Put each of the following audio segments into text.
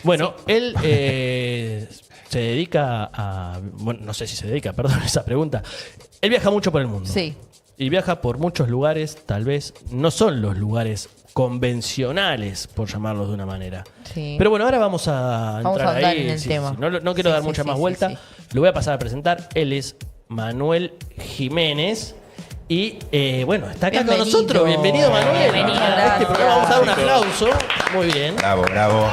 Bueno, él se dedica a... Bueno, no sé si se dedica, perdón esa pregunta. Él viaja mucho por el mundo. Sí. Y viaja por muchos lugares, tal vez no son los lugares convencionales, por llamarlos de una manera. Sí. Pero bueno, ahora vamos a Vamos entrar a andar ahí. en el tema. No quiero dar mucha más vuelta. Lo voy a pasar a presentar. Él es Manuel Jiménez. Y bueno, está acá con nosotros. Bienvenido, Manuel. Bienvenido, a este programa. Vamos a dar un gracias. aplauso. Muy bien. Bravo, bravo.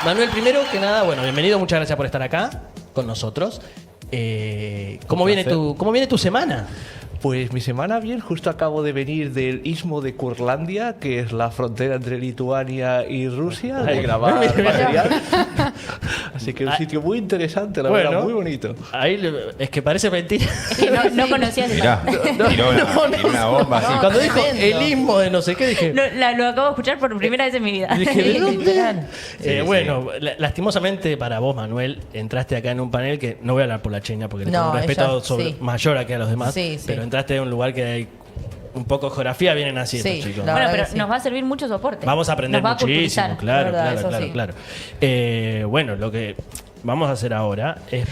Manuel, primero que nada, bueno, bienvenido. Muchas gracias por estar acá con nosotros. ¿Cómo viene tu semana? Pues mi semana bien, justo acabo de venir del istmo de Curlandia, que es la frontera entre Lituania y Rusia, de grabar material. Así que un sitio muy interesante, la verdad, muy bonito. Ahí es que parece mentira. Es que no conocías Mirá, tiró una bomba así. Cuando dijo el istmo de no sé qué, dije... Lo acabo de escuchar por primera vez en mi vida. Dije, ¿de dónde? Sí, bueno, lastimosamente para vos, Manuel, entraste acá en un panel que no voy a hablar por la Cheña porque le tengo No, un respeto ella, sí. mayor aquí a los demás, Sí, sí. pero entraste en un lugar que hay un poco de geografía, vienen así Sí, estos chicos. la Bueno, verdad pero que sí. nos va a servir mucho soporte. Vamos a aprender Nos va a muchísimo, culturizar. claro, La verdad, eso sí. claro. Bueno, lo que vamos a hacer ahora es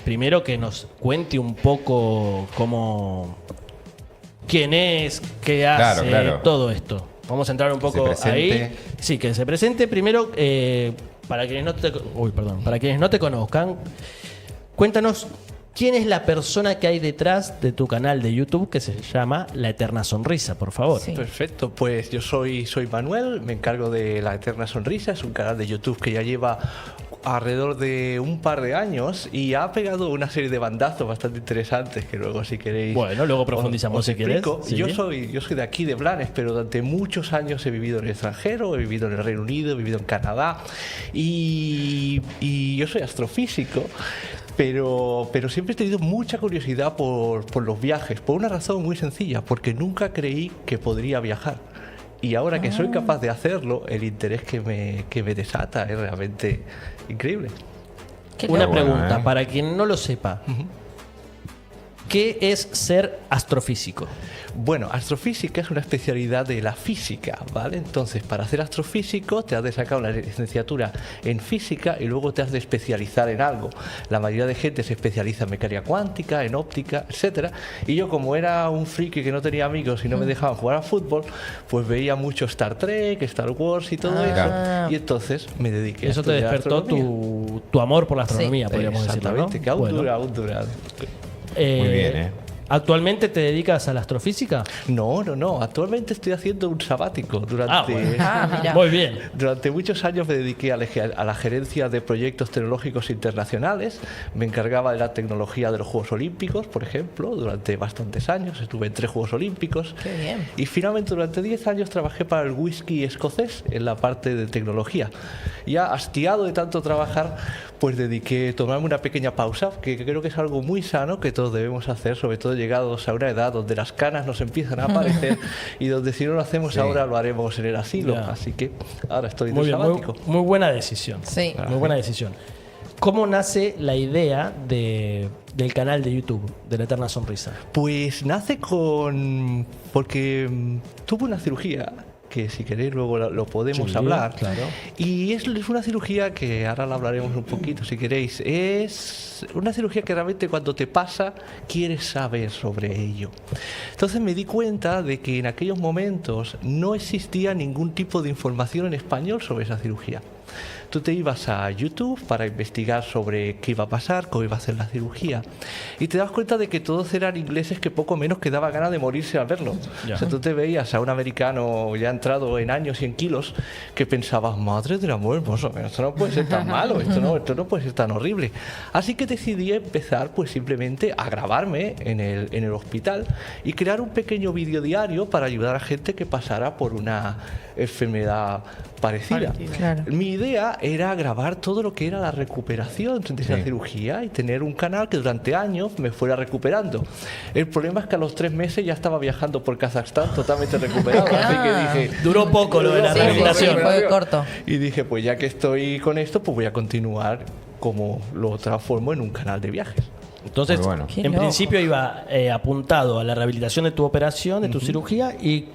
primero que nos cuente un poco quién es, qué hace, Claro. todo esto. Vamos a entrar un poco se ahí. presente. Sí, que se presente primero. Para quienes para quienes no te conozcan, cuéntanos quién es la persona que hay detrás de tu canal de YouTube que se llama La Eterna Sonrisa, por favor. Sí. Perfecto, pues yo soy Manuel, me encargo de La Eterna Sonrisa, es un canal de YouTube que ya lleva alrededor de un par de años y ha pegado una serie de bandazos bastante interesantes que luego si queréis... Bueno, luego profundizamos os si querés. explico. Sí. Yo soy de aquí, de Blanes, pero durante muchos años he vivido en el extranjero, he vivido en el Reino Unido, he vivido en Canadá y yo soy astrofísico. Pero siempre he tenido mucha curiosidad por los viajes, por una razón muy sencilla, porque nunca creí que podría viajar. Y ahora que soy capaz de hacerlo, el interés que me desata es realmente increíble. Una bueno, pregunta, ¿eh? para quien no lo sepa. ¿Qué es ser astrofísico? Bueno, astrofísica es una especialidad de la física, ¿vale? Entonces, para ser astrofísico te has de sacar una licenciatura en física y luego te has de especializar en algo. La mayoría de gente se especializa en mecánica cuántica, en óptica, etcétera. Y yo, como era un friki que no tenía amigos y no me dejaban jugar al fútbol, pues veía mucho Star Trek, Star Wars y todo eso. Y entonces me dediqué Eso a te estudiar despertó astronomía. tu amor por la astronomía, podríamos decirlo, ¿no? Exactamente, que aún Bueno. dura. Muy bien, ¿eh? ¿Actualmente te dedicas a la astrofísica? No. Actualmente estoy haciendo un sabático durante... Mira. Muy bien. Durante muchos años me dediqué a la gerencia de proyectos tecnológicos internacionales. Me encargaba de la tecnología de los Juegos Olímpicos, por ejemplo, durante bastantes años. Estuve en 3 Juegos Olímpicos. Qué bien. Y finalmente durante 10 años trabajé para el whisky escocés en la parte de tecnología. Ya hastiado de tanto trabajar, pues tomarme una pequeña pausa, que creo que es algo muy sano que todos debemos hacer, sobre todo llegados a una edad donde las canas nos empiezan a aparecer y donde si no lo hacemos ahora lo haremos en el asilo. Ya. Así que ahora estoy Muy de bien, sabático. muy buena decisión. Sí. Muy buena decisión. ¿Cómo nace la idea del canal de YouTube de La Eterna Sonrisa? Pues nace porque tuve una cirugía que si queréis luego lo podemos Sí, hablar. claro. Y es una cirugía que ahora la hablaremos un poquito si queréis. Es una cirugía que realmente cuando te pasa quieres saber sobre ello. Entonces me di cuenta de que en aquellos momentos no existía ningún tipo de información en español sobre esa cirugía. Tú te ibas a YouTube para investigar sobre qué iba a pasar, cómo iba a hacer la cirugía, y te das cuenta de que todos eran ingleses que poco menos que daba ganas de morirse al verlo. Ya. O sea, tú te veías a un americano ya entrado en años y en kilos que pensabas, madre del amor hermoso, esto no puede ser tan malo, esto no puede ser tan horrible. Así que decidí empezar pues simplemente a grabarme en el hospital y crear un pequeño vídeo diario para ayudar a gente que pasara por una enfermedad parecida. Claro. Mi idea era grabar todo lo que era la recuperación de esa cirugía y tener un canal que durante años me fuera recuperando. El problema es que a los 3 meses ya estaba viajando por Kazajstán totalmente recuperado, así que dije... Duró poco lo de la Sí, rehabilitación. fue corto. Y dije, pues ya que estoy con esto, pues voy a continuar como lo transformo en un canal de viajes. Entonces, Muy bueno. Qué en loco. principio iba apuntado a la rehabilitación de tu operación, de tu cirugía, y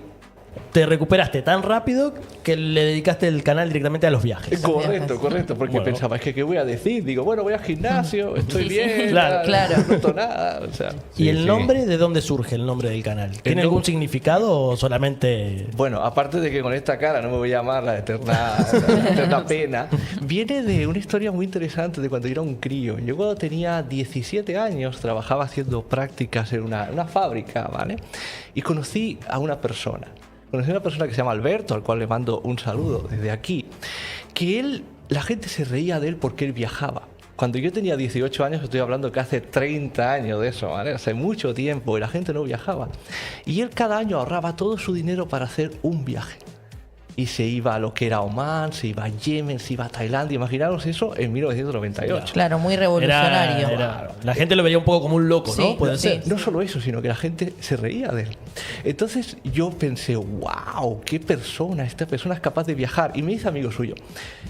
te recuperaste tan rápido que le dedicaste el canal directamente a los viajes. Correcto, porque Bueno. pensaba, es que ¿qué voy a decir? Digo, bueno, voy al gimnasio, estoy Sí, sí. bien, Claro, claro. no noto nada. O sea, ¿Y Sí, el sí. nombre de dónde surge el nombre del canal? ¿Tiene nombre- algún significado o solamente...? bueno, aparte de que con esta cara no me voy a llamar la eterna pena, viene de una historia muy interesante de cuando yo era un crío. Yo cuando tenía 17 años trabajaba haciendo prácticas en una fábrica, ¿vale? Y conocí a una persona. Conocí a una persona que se llama Alberto, al cual le mando un saludo desde aquí, que él, la gente se reía de él porque él viajaba. Cuando yo tenía 18 años, estoy hablando que hace 30 años de eso, ¿vale? Hace mucho tiempo y la gente no viajaba. Y él cada año ahorraba todo su dinero para hacer un viaje. Y se iba a lo que era Omán, se iba a Yemen, se iba a Tailandia. Imaginaros eso en 1998. Claro, muy revolucionario. La gente lo veía un poco como un loco, Sí, ¿no? Puede sí. ser. No solo eso, sino que la gente se reía de él. Entonces yo pensé, wow, qué persona, esta persona es capaz de viajar. Y me hice amigo suyo.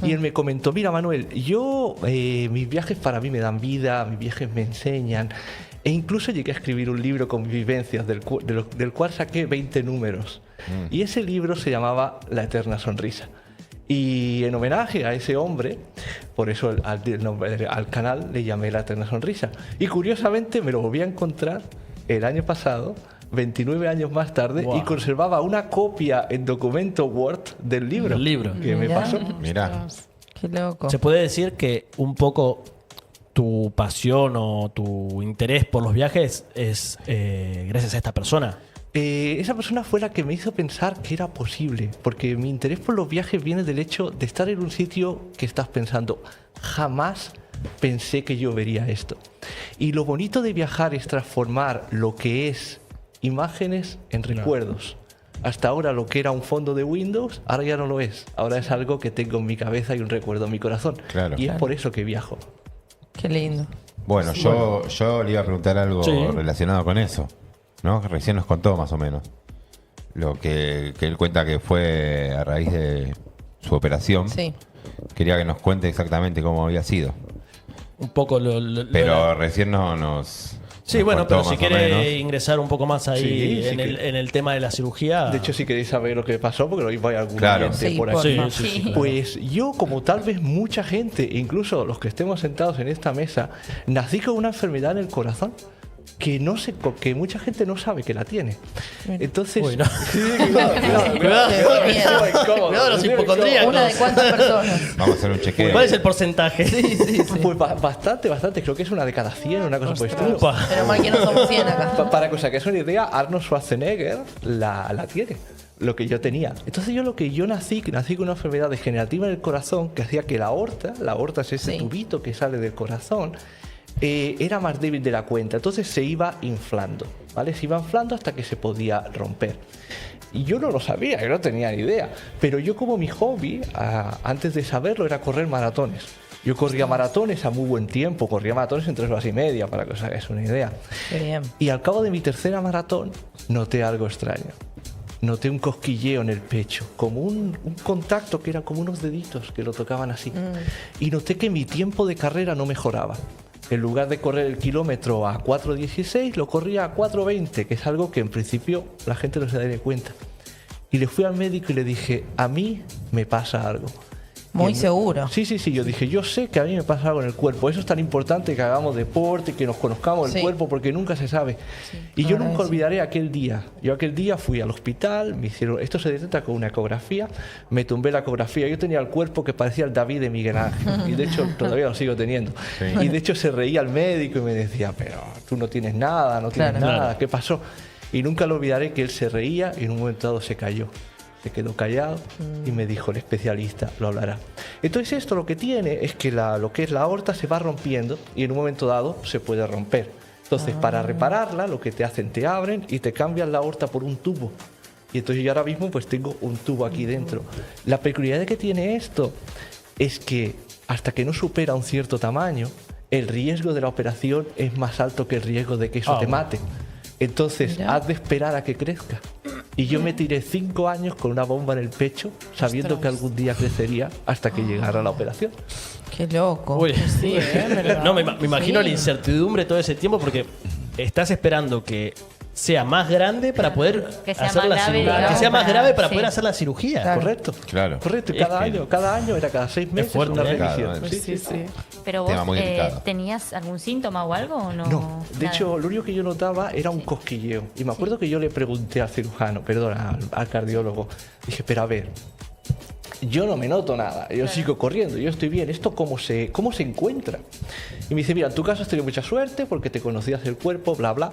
Y él me comentó, mira Manuel, mis viajes para mí me dan vida, mis viajes me enseñan. E incluso llegué a escribir un libro con mis vivencias, del cual saqué 20 números. Y ese libro se llamaba La Eterna Sonrisa. Y en homenaje a ese hombre, por eso al canal le llamé La Eterna Sonrisa. Y curiosamente me lo volví a encontrar el año pasado, 29 años más tarde, Wow. y conservaba una copia en documento Word del libro. Del libro. Que me Mirá. pasó. Mirá. Qué loco. Se puede decir que un poco tu pasión o tu interés por los viajes es gracias a esta persona. Esa persona fue la que me hizo pensar que era posible, porque mi interés por los viajes viene del hecho de estar en un sitio que estás pensando, jamás pensé que yo vería esto. Y lo bonito de viajar es transformar lo que es imágenes en recuerdos. Hasta ahora lo que era un fondo de Windows, ahora ya no lo es. Ahora es algo que tengo en mi cabeza y un recuerdo en mi corazón. Claro. Y es por eso que viajo. Qué lindo. Bueno, yo le iba a preguntar algo Sí. relacionado con eso, ¿no? Recién nos contó más o menos lo que él cuenta que fue a raíz de su operación. Sí. Quería que nos cuente exactamente cómo había sido. Un poco Pero recién nos... Sí, nos bueno, contó pero si más o quiere menos. ingresar un poco más ahí Sí, sí en, que- en el tema de la cirugía. De hecho, si queréis saber lo que pasó, porque lo mismo hay algún Claro. oyente Sí, por por aquí. favor. Sí, sí, sí, claro. Pues yo, como tal vez mucha gente, incluso los que estemos sentados en esta mesa, nací con una enfermedad en el corazón que no sé, que mucha gente no sabe que la tiene. Entonces, Uy, no. sí, cuidado, Cuidado los hipocondríacos. ¿Una de cuántas personas? Vamos a hacer un chequeo. ¿Cuál es el porcentaje? Pues bastante, creo que es una de cada 100, una cosa por el estilo. Upa. Pero mal que no somos 100 acá. Para que os saquéis una idea, Arnold Schwarzenegger la tiene, lo que yo tenía. Entonces yo nací con una enfermedad degenerativa en el corazón que hacía que la aorta es ese Sí. tubito que sale del corazón, era más débil de la cuenta. Entonces se iba inflando, ¿vale? Se iba inflando hasta que se podía romper. Y yo no lo sabía, yo no tenía ni idea. Pero yo como mi hobby, antes de saberlo, era correr maratones. Yo corría maratones a muy buen tiempo, corría maratones en 3 horas y media, para que os hagáis una idea. Qué bien. Y al cabo de mi tercera maratón, noté algo extraño. Noté un cosquilleo en el pecho, como un contacto que eran como unos deditos que lo tocaban así. Y noté que mi tiempo de carrera no mejoraba. En lugar de correr el kilómetro a 4:16, lo corría a 4:20, que es algo que en principio la gente no se da ni cuenta. Y le fui al médico y le dije, a mí me pasa algo. Muy Y el- seguro. Sí. Yo dije, yo sé que a mí me pasa algo en el cuerpo. Eso es tan importante que hagamos deporte, que nos conozcamos el Sí. cuerpo, porque nunca se sabe. Y yo la verdad nunca que sí. olvidaré aquel día. Yo aquel día fui al hospital, me hicieron, esto se detecta con una ecografía, me tumbé la ecografía. Yo tenía el cuerpo que parecía el David de Miguel Ángel. Y de hecho todavía lo sigo teniendo. Sí. Y de hecho se reía el médico y me decía, pero tú no tienes nada, no tienes Claro. nada, Claro. ¿qué pasó? Y nunca lo olvidaré que él se reía y en un momento dado se cayó. Se quedó callado y me dijo, el especialista lo hablará. Entonces esto lo que tiene es que lo que es la aorta se va rompiendo y en un momento dado se puede romper. Entonces para repararla lo que te hacen, te abren y te cambian la aorta por un tubo. Y entonces yo ahora mismo pues tengo un tubo aquí dentro. La peculiaridad que tiene esto es que hasta que no supera un cierto tamaño, el riesgo de la operación es más alto que el riesgo de que eso te bueno. mate. Entonces, Mirá. has de esperar a que crezca. Y yo me tiré 5 años con una bomba en el pecho, sabiendo que algún día crecería hasta que llegara la operación. Qué loco. Uy. Sí, ¿verdad? No, me imagino Sí. la incertidumbre todo ese tiempo porque estás esperando que sea más grande para poder Que sea hacer más la grave, cirugía. digamos, Que sea más para- grave para sí. poder hacer la cirugía. Claro. Correcto. Claro. Correcto. Y Es cada que- año era cada 6 meses fuerte, una ¿eh? revisión. Claro, Sí, Sí, sí. Pero Tema vos muy delicado. tenías algún síntoma o algo o no. No, de Nada. hecho, lo único que yo notaba era un cosquilleo. Y me acuerdo que yo le pregunté al cirujano, perdón, al cardiólogo, dije, pero a ver, yo no me noto nada, yo sigo corriendo, yo estoy bien, ¿esto cómo se encuentra? Y me dice, mira, en tu caso has tenido mucha suerte porque te conocías el cuerpo, bla, bla.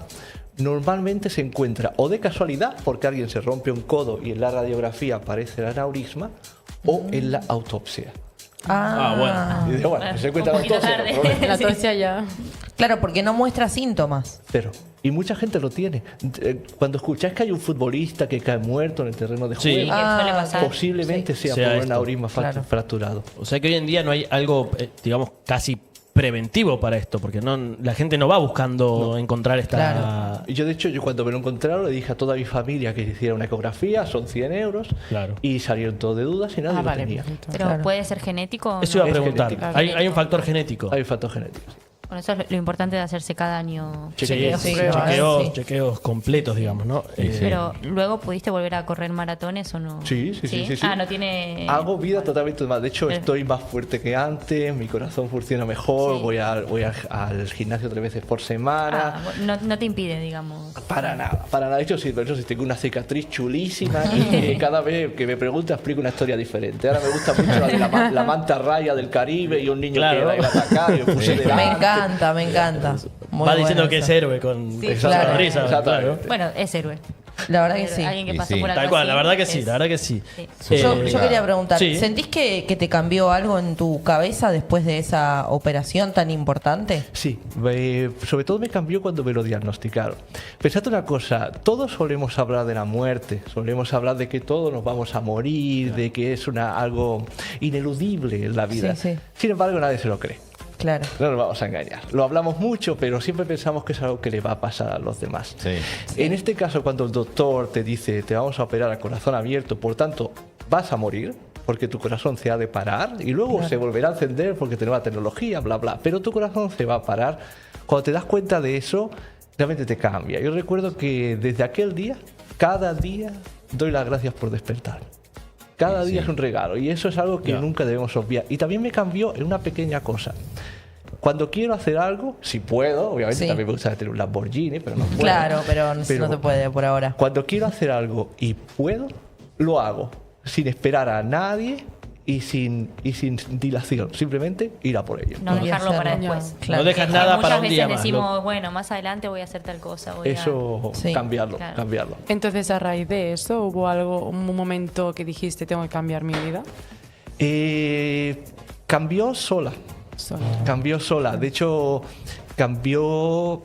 Normalmente se encuentra o de casualidad porque alguien se rompe un codo y en la radiografía aparece el aneurisma o en la autopsia. Ah, Y digo, bueno, pues se encuentra un la poquito autopsia, no hay tarde. problema. La Sí. autopsia ya. claro, porque no muestra síntomas. Cero. Y mucha gente lo tiene. Cuando escucháis que hay un futbolista que cae muerto en el terreno de Sí. juego, Que suele pasar. posiblemente sea Sea por un esto. aneurisma Claro. fracturado. O sea que hoy en día no hay algo, digamos, casi preventivo para esto, porque no, la gente no va buscando encontrar esta... Claro. Y yo, de hecho, cuando me lo encontraron, le dije a toda mi familia que hiciera una ecografía, son 100 euros, Claro. y salieron todos de dudas y nadie Ah, lo vale, tenía. perfecto. Pero Claro. puede ser genético o Eso iba a no? Es preguntar. genético. Hay un factor genético. Hay factor genético. sí. Bueno, eso es lo importante de hacerse cada año. Sí, chequeos. sí, chequeos, sí. chequeos completos, digamos, ¿no? Sí, sí. Pero luego pudiste volver a correr maratones o no? Sí. Ah, no tiene. Hago vida totalmente más. De hecho, Pero- estoy más fuerte que antes, mi corazón funciona mejor, Sí. voy al gimnasio 3 veces por semana. Ah, no te impide, digamos. Para nada, para nada. De hecho, sí, tengo una cicatriz chulísima y que cada vez que me pregunta explico una historia diferente. Ahora me gusta mucho la de la manta raya del Caribe y un niño Claro. que la iba a atacar y me puse Sí. delante. Me encanta, me encanta. Muy Va diciendo bueno que es eso. héroe con Sí, esa claro. sonrisa, Exactamente. claro. Bueno, es héroe. La verdad que sí. Alguien que Y pasó sí. por algo Tal cual, así la verdad que es- sí, la verdad que sí. Sí. Yo quería preguntar, sí. ¿sentís que te cambió algo en tu cabeza después de esa operación tan importante? Sí, sobre todo me cambió cuando me lo diagnosticaron. Pensad una cosa, todos solemos hablar de la muerte, solemos hablar de que todos nos vamos a morir, de que es algo ineludible en la vida. Sí, sí. Sin embargo, nadie se lo cree. Claro. No nos vamos a engañar. Lo hablamos mucho, pero siempre pensamos que es algo que le va a pasar a los demás. Sí. En este caso, cuando el doctor te dice, te vamos a operar a corazón abierto, por tanto, vas a morir, porque tu corazón se ha de parar y luego se volverá a encender porque tiene nueva tecnología, bla, bla. Pero tu corazón se va a parar. Cuando te das cuenta de eso, realmente te cambia. Yo recuerdo que desde aquel día, cada día, doy las gracias por despertar. Cada Sí, día sí. es un regalo y eso es algo que Ya. nunca debemos obviar. Y también me cambió en una pequeña cosa. Cuando quiero hacer algo, si puedo, obviamente Sí. también me gusta tener un Lamborghini, pero no puedo. Claro, pero no Pero- se puede por ahora. Cuando quiero hacer algo y puedo, lo hago. Sin esperar a nadie y sin dilación. Simplemente ir a por ello. No Y dejarlo para hacerlo. después. Claro. No dejas Que nada muchas para un veces día más. decimos, bueno, más adelante voy a hacer tal cosa. voy a- Eso, Sí. cambiarlo, Claro. cambiarlo. Entonces, a raíz de eso, ¿hubo algo, un momento que dijiste, tengo que cambiar mi vida? Cambió sola. Solo. Cambió sola. De hecho, cambió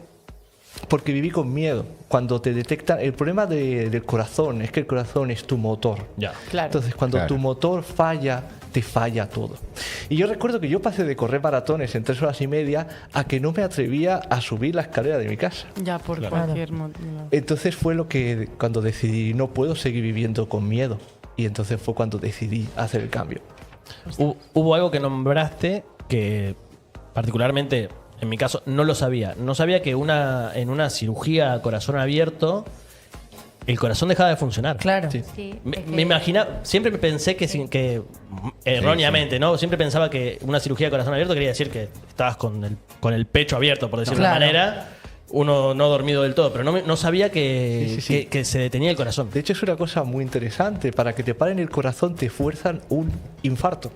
porque viví con miedo. Cuando te detectan, el problema del corazón es que el corazón es tu motor. Ya. Claro. Entonces, cuando Claro. tu motor falla, te falla todo. Y yo recuerdo que yo pasé de correr maratones en 3 horas y media a que no me atrevía a subir la escalera de mi casa. Ya por Claro. cualquier motivo. Entonces fue lo que cuando decidí, no puedo seguir viviendo con miedo. Y entonces fue cuando decidí hacer el cambio. Hubo algo que nombraste que particularmente en mi caso no lo sabía. No sabía que en una cirugía a corazón abierto el corazón dejaba de funcionar. Claro. Sí. Sí, Me, es que- me imagina, siempre pensé que, erróneamente, ¿no? Siempre pensaba que una cirugía de corazón abierto quería decir que estabas con el pecho abierto, por decirlo de Claro. una manera, uno no dormido del todo, pero no sabía que, Sí, sí, sí. que se detenía el corazón. De hecho, es una cosa muy interesante. Para que te paren el corazón, te fuerzan un infarto.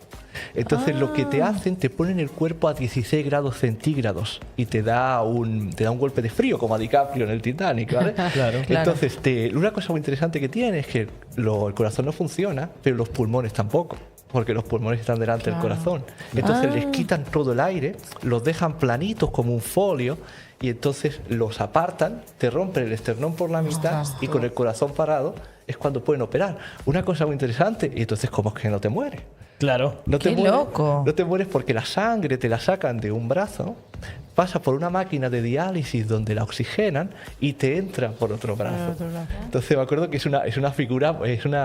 Entonces, lo que te hacen, te ponen el cuerpo a 16 grados centígrados y te da un golpe de frío, como a DiCaprio en el Titanic, ¿vale? Claro. Entonces, una cosa muy interesante que tiene es que el corazón no funciona, pero los pulmones tampoco. Porque los pulmones están delante del corazón. Entonces les quitan todo el aire, los dejan planitos como un folio y entonces los apartan, te rompen el esternón por la mitad y con el corazón parado es cuando pueden operar. Una cosa muy interesante, y entonces ¿cómo es que no te mueres? Claro. No te ¡Qué mueres, loco! No te mueres porque la sangre te la sacan de un brazo, pasa por una máquina de diálisis donde la oxigenan y te entra por otro brazo. otro brazo. Entonces me acuerdo que es una figura, es un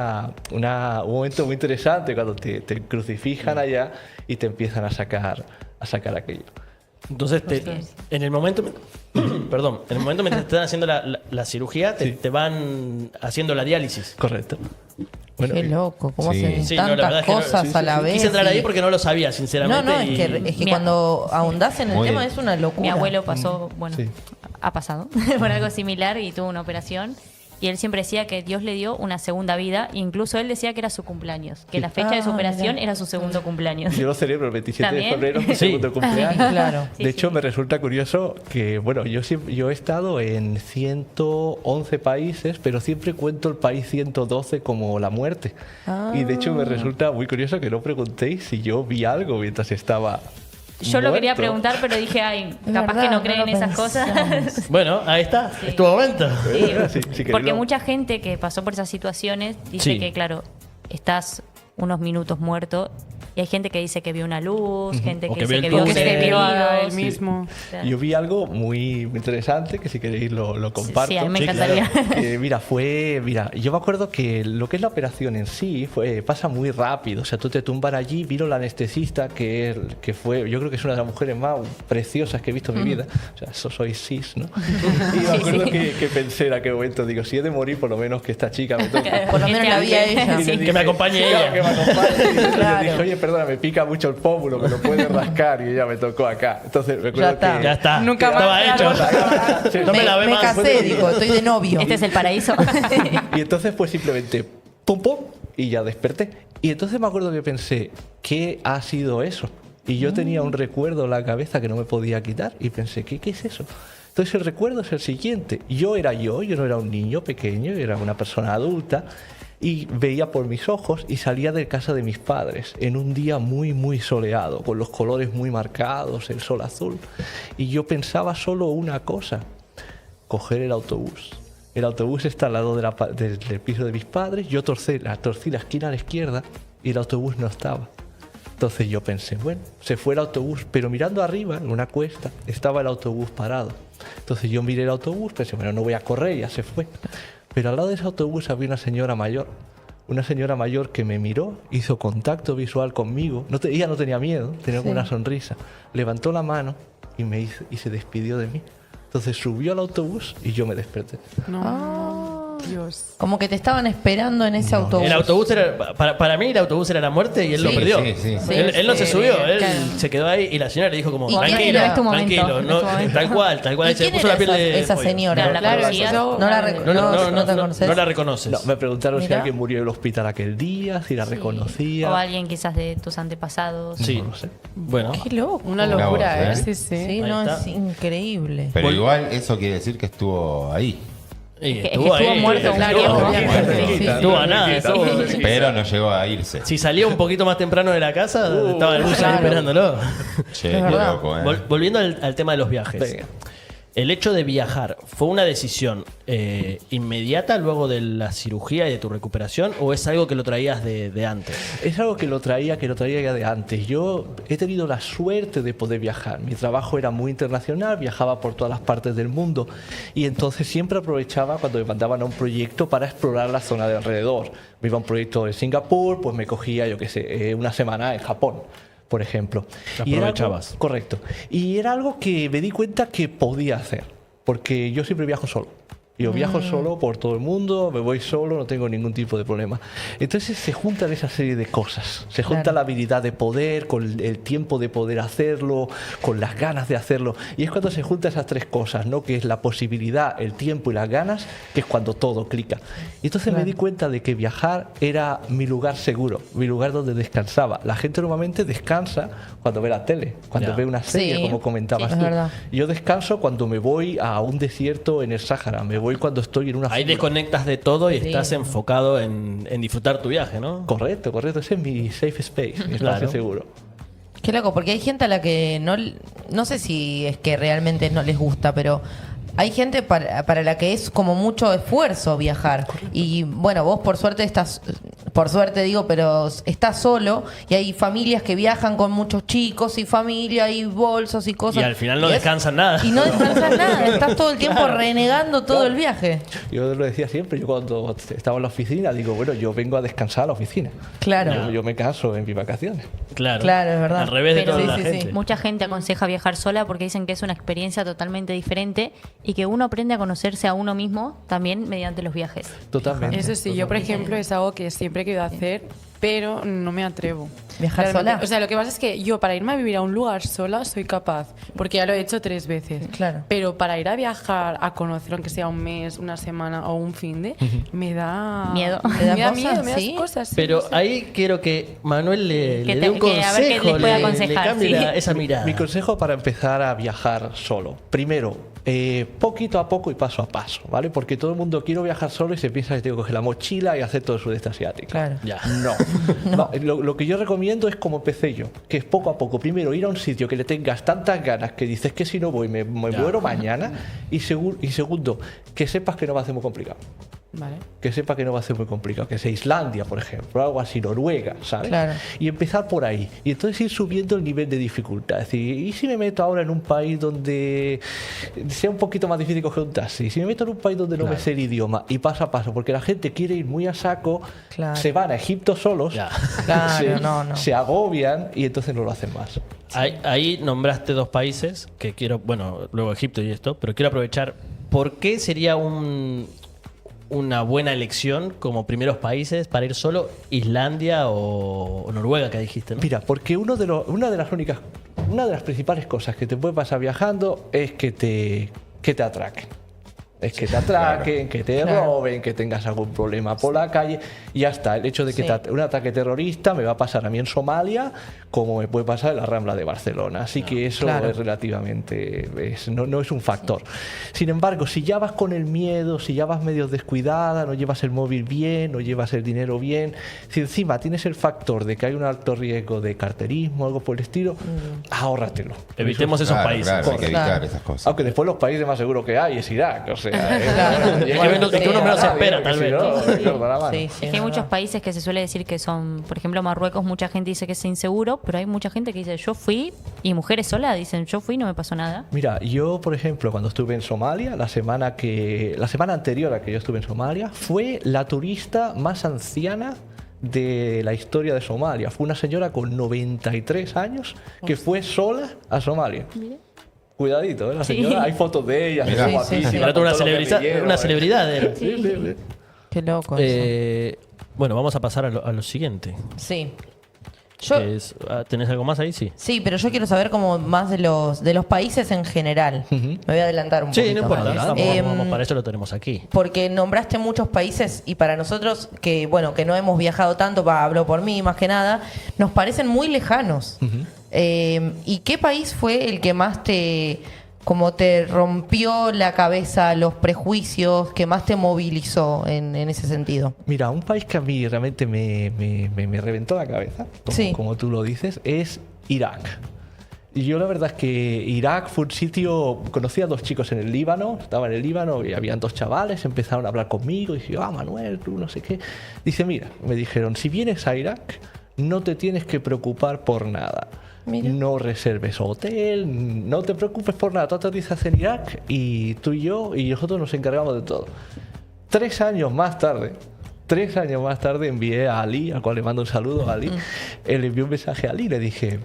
momento muy interesante cuando te crucifijan allá y te empiezan a sacar aquello. Entonces, en el momento, perdón, en el momento mientras te están haciendo la cirugía, te van haciendo la diálisis. Correcto. Bueno, Qué loco, cómo Sí. hacen Sí, no, la tantas verdad es que no- cosas a la vez. Quise entrar ahí y- porque no lo sabía, No, sinceramente. no, es y- que Mi- cuando ahondás en el Muy tema bien. es una locura. Mi abuelo pasó, bueno, Sí. ha pasado por algo similar y tuvo una operación. Y él siempre decía que Dios le dio una segunda vida. Incluso él decía que era su cumpleaños. Que la fecha de su Ah, operación mirá. era su segundo cumpleaños. Yo lo celebro el 27 de ¿También? febrero, mi Sí. segundo cumpleaños. Claro. Sí, De hecho, sí. me resulta curioso que, bueno, yo he estado en 111 países, pero siempre cuento el país 112 como la muerte. Y de hecho me resulta muy curioso que no preguntéis si yo vi algo mientras estaba Yo lo quería muerto. preguntar, pero dije, ay, Es capaz verdad, que no no creen lo esas cosas. pensamos. Bueno, ahí está, Sí. es tu momento. Sí, Si queréis porque lo- mucha gente que pasó por esas situaciones dice Sí. que, claro, estás unos minutos muerto. Y hay gente que dice que vio una luz, gente O que que dice vio que el vio Que túnel. se seres vio a él vivos. mismo. Claro. Yo vi algo muy interesante que si queréis lo comparto. Sí, a mí me Sí, encantaría. Mira, yo me acuerdo que lo que es la operación en sí pasa muy rápido. O sea, tú te tumban allí, vino la anestesista que fue, yo creo que es una de las mujeres más preciosas que he visto en mi vida. O sea, eso soy cis, ¿no? Y me acuerdo sí. que pensé en aquel momento, digo, si he de morir, por lo menos que esta chica me toque. Por lo menos la vi a ella. Y le Sí. Que me acompañe claro, ella. que me acompañe. Y yo Claro. le dije, oye, perdona, me pica mucho el pómulo, me lo puede rascar. Y ella me tocó acá. Entonces, recuerdo está. que... Ya está. Nunca Estaba más. hecho. Sí, No me la ve me más. casé, digo, estoy de novio. Este es el paraíso. Y entonces pues simplemente pum pum y ya desperté. Y entonces me acuerdo que pensé, ¿qué ha sido eso? Y yo tenía un recuerdo en la cabeza que no me podía quitar y pensé, ¿qué es eso? Entonces el recuerdo es el siguiente. Yo no era un niño pequeño, yo era una persona adulta y veía por mis ojos y salía de casa de mis padres en un día muy muy soleado, con los colores muy marcados, el sol azul. Y yo pensaba solo una cosa, coger el autobús. El autobús está al lado del piso de mis padres. Yo torcí la esquina a la izquierda y el autobús no estaba. Entonces yo pensé, bueno, se fue el autobús, pero mirando arriba, en una cuesta, estaba el autobús parado. Entonces yo miré el autobús, pensé, bueno, no voy a correr, ya se fue. Pero al lado de ese autobús había una señora mayor que me miró, hizo contacto visual conmigo. Ella no tenía miedo, tenía como una sonrisa. Levantó la mano y se despidió de mí. Entonces subió al autobús y yo me desperté. No. Dios. Como que te estaban esperando en ese autobús. El autobús era, para mí el autobús era la muerte y él lo Sí, perdió. sí, sí. Sí, Él no se sí, subió, él claro. se quedó ahí y la señora le dijo como, ¿Y quién tranquilo, era? No es tu momento, tranquilo, no es tu momento. tal cual, ¿Y se quién puso era la piel de esa pollo. señora? Claro, la conocías. eso- No la No, te conoces. no la reconoces. No, me preguntaron si Mira. alguien murió en el hospital aquel día, si la reconocía. O alguien quizás de tus antepasados. Sí. No lo sé. Bueno, Qué loco. Una Una locura, voz, ¿eh? ¿eh? Sí, sí. Sí, Ahí no, está. es increíble. Pero igual eso quiere decir que estuvo ahí. y Es que estuvo muerto un Claro, tiempo. obviamente. Sí, sí. Estuvo a nada. Pero no llegó a irse. Si salía un poquito más temprano de la casa, estaba el bus ahí claro. esperándolo. Che, Es qué verdad. loco, ¿eh? Volviendo al tema de los viajes. Venga. El hecho de viajar, ¿fue una decisión inmediata luego de la cirugía y de tu recuperación o es algo que lo traías de antes? Es algo que lo traía ya de antes. Yo he tenido la suerte de poder viajar. Mi trabajo era muy internacional, viajaba por todas las partes del mundo y entonces siempre aprovechaba cuando me mandaban a un proyecto para explorar la zona de alrededor. Me iba a un proyecto en Singapur, pues me cogía, yo qué sé, una semana en Japón, por ejemplo. Y era algo- Aprovechabas. correcto. Y era algo que me di cuenta que podía hacer, porque yo siempre viajo solo. Yo viajo solo por todo el mundo, me voy solo, no tengo ningún tipo de problema. Entonces se juntan esa serie de cosas. Se junta Claro. la habilidad de poder, con el tiempo de poder hacerlo, con las ganas de hacerlo. Y es cuando se juntan esas tres cosas, ¿no? Que es la posibilidad, el tiempo y las ganas, que es cuando todo clica. Y entonces me di cuenta de que viajar era mi lugar seguro, mi lugar donde descansaba. La gente normalmente descansa cuando ve la tele, cuando Ya. ve una serie, Sí, como comentabas sí, es tú. verdad. Yo descanso cuando me voy a un desierto en el Sáhara, me voy cuando estoy en una Ahí fila. desconectas de todo y Sí. estás enfocado en disfrutar tu viaje, ¿no? Correcto, ese es mi safe space, mi espacio Claro. seguro. Qué loco, porque hay gente a la que no sé si es que realmente no les gusta, pero hay gente para la que es como mucho esfuerzo viajar. Y bueno, vos por suerte estás por suerte digo, pero está solo y hay familias que viajan con muchos chicos y familia y bolsos y cosas. Y al final no es- descansan nada. Y no descansas nada, estás todo el tiempo Claro. renegando todo el viaje. Yo lo decía siempre, yo cuando estaba en la oficina, digo, bueno, yo vengo a descansar a la oficina. Claro. Yo me caso en mis vacaciones. Claro. Claro, es verdad. Al revés de Pero- toda Sí, la sí, sí. gente. Mucha gente aconseja viajar sola porque dicen que es una experiencia totalmente diferente y que uno aprende a conocerse a uno mismo también mediante los viajes. Totalmente. Eso sí, yo por ejemplo es algo que siempre he querido hacer, pero no me atrevo. ¿Viajar Realmente. sola? O sea, lo que pasa es que yo para irme a vivir a un lugar sola soy capaz, porque ya lo he hecho 3 veces. Claro. Pero para ir a viajar, a conocer, aunque sea un mes, una semana o un fin de, me da Miedo. Me ¿Te da da cosas? miedo, me da ¿Sí? cosas. sí, Pero no sé. ahí quiero que Manuel le Que dé te- un que a ver qué consejo, les puede le aconsejar, cambie sí. esa mirada. Mi consejo para empezar a viajar solo. Primero, poquito a poco y paso a paso, ¿vale? Porque todo el mundo quiere viajar solo y se piensa que tengo que coger la mochila y hacer todo el sudeste asiático. Claro. Ya. No. No, lo que yo recomiendo es como empecé yo, que es poco a poco. Primero, ir a un sitio que le tengas tantas ganas que dices que si no voy me Ya. muero mañana. Y segundo, que sepas que no va a ser muy complicado. Vale. Que sepa que no va a ser muy complicado, que sea Islandia, por ejemplo, algo así, Noruega, ¿sabes? Claro. Y empezar por ahí. Y entonces ir subiendo el nivel de dificultad. Es decir, ¿y si me meto ahora en un país donde sea un poquito más difícil coger un taxi? Si me meto en un país donde no me sé el idioma, y paso a paso, porque la gente quiere ir muy a saco, Claro. se van a Egipto solos, Ya. Claro, no. se agobian y entonces no lo hacen más. Ahí nombraste 2 países que quiero, bueno, luego Egipto y esto, pero quiero aprovechar. ¿Por qué sería una buena elección como primeros países para ir solo Islandia o Noruega que dijiste, ¿no? Mira, porque una de las principales cosas que te puede pasar viajando es que te atraquen. Es que te atraquen, que te Claro. roben, que tengas algún problema por la calle. Y ya está. El hecho de que Sí. un ataque terrorista me va a pasar a mí en Somalia como me puede pasar en la Rambla de Barcelona. Así que eso Claro. es relativamente... no es un factor. Sin embargo, si ya vas con el miedo, si ya vas medio descuidada, no llevas el móvil bien, no llevas el dinero bien, si encima tienes el factor de que hay un alto riesgo de carterismo o algo por el estilo, ahórratelo. Evitemos esos Claro, países. claro, hay que evitar Claro. esas cosas. Aunque después los países más seguros que hay es Irak, o sea... Claro. y es El que uno menos espera, tal vez. Sí, sí, Es que hay muchos verdad. países que se suele decir que son, por ejemplo, Marruecos, mucha gente dice que es inseguro, pero hay mucha gente que dice, yo fui, y mujeres solas dicen, yo fui y no me pasó nada. Mira, yo, por ejemplo, cuando estuve en Somalia, la semana anterior a que yo estuve en Somalia, fue la turista más anciana de la historia de Somalia. Fue una señora con 93 años que fue sola a Somalia. Cuidadito, ¿eh? La Sí. señora, hay fotos de ella, Mirá. así Sí, guapísima, sí. Era con una todo lo que celebridad, vivieron, una ¿eh? celebridad era. Sí, sí, sí. Qué loco eso. Bueno, vamos a pasar a lo siguiente. Sí. Yo, que es- ¿Tenés algo más ahí? Sí. sí, pero yo quiero saber como más de los países en general. Me voy a adelantar un Sí, poquito. no importa. más. Vamos, para eso lo tenemos aquí. Porque nombraste muchos países y para nosotros que bueno que no hemos viajado tanto, hablo por mí más que nada, nos parecen muy lejanos. ¿Y qué país fue el que más te rompió la cabeza, los prejuicios, que más te movilizó en ese sentido? Mira, un país que a mí realmente me reventó la cabeza, Sí. como tú lo dices, es Irak. Y yo la verdad es que Irak fue un sitio, conocí a 2 chicos en el Líbano, estaba en el Líbano y habían 2 chavales, empezaron a hablar conmigo y dije, Manuel, tú no sé qué. Dice, mira, me dijeron, si vienes a Irak, no te tienes que preocupar por nada. Mira. No reserves hotel, no te preocupes por nada, tú aterrizas en Irak y tú y yo y nosotros nos encargamos de todo. 3 años más tarde envié a Ali, al cual le mando un saludo a Ali, le envié un mensaje a Ali y le dije,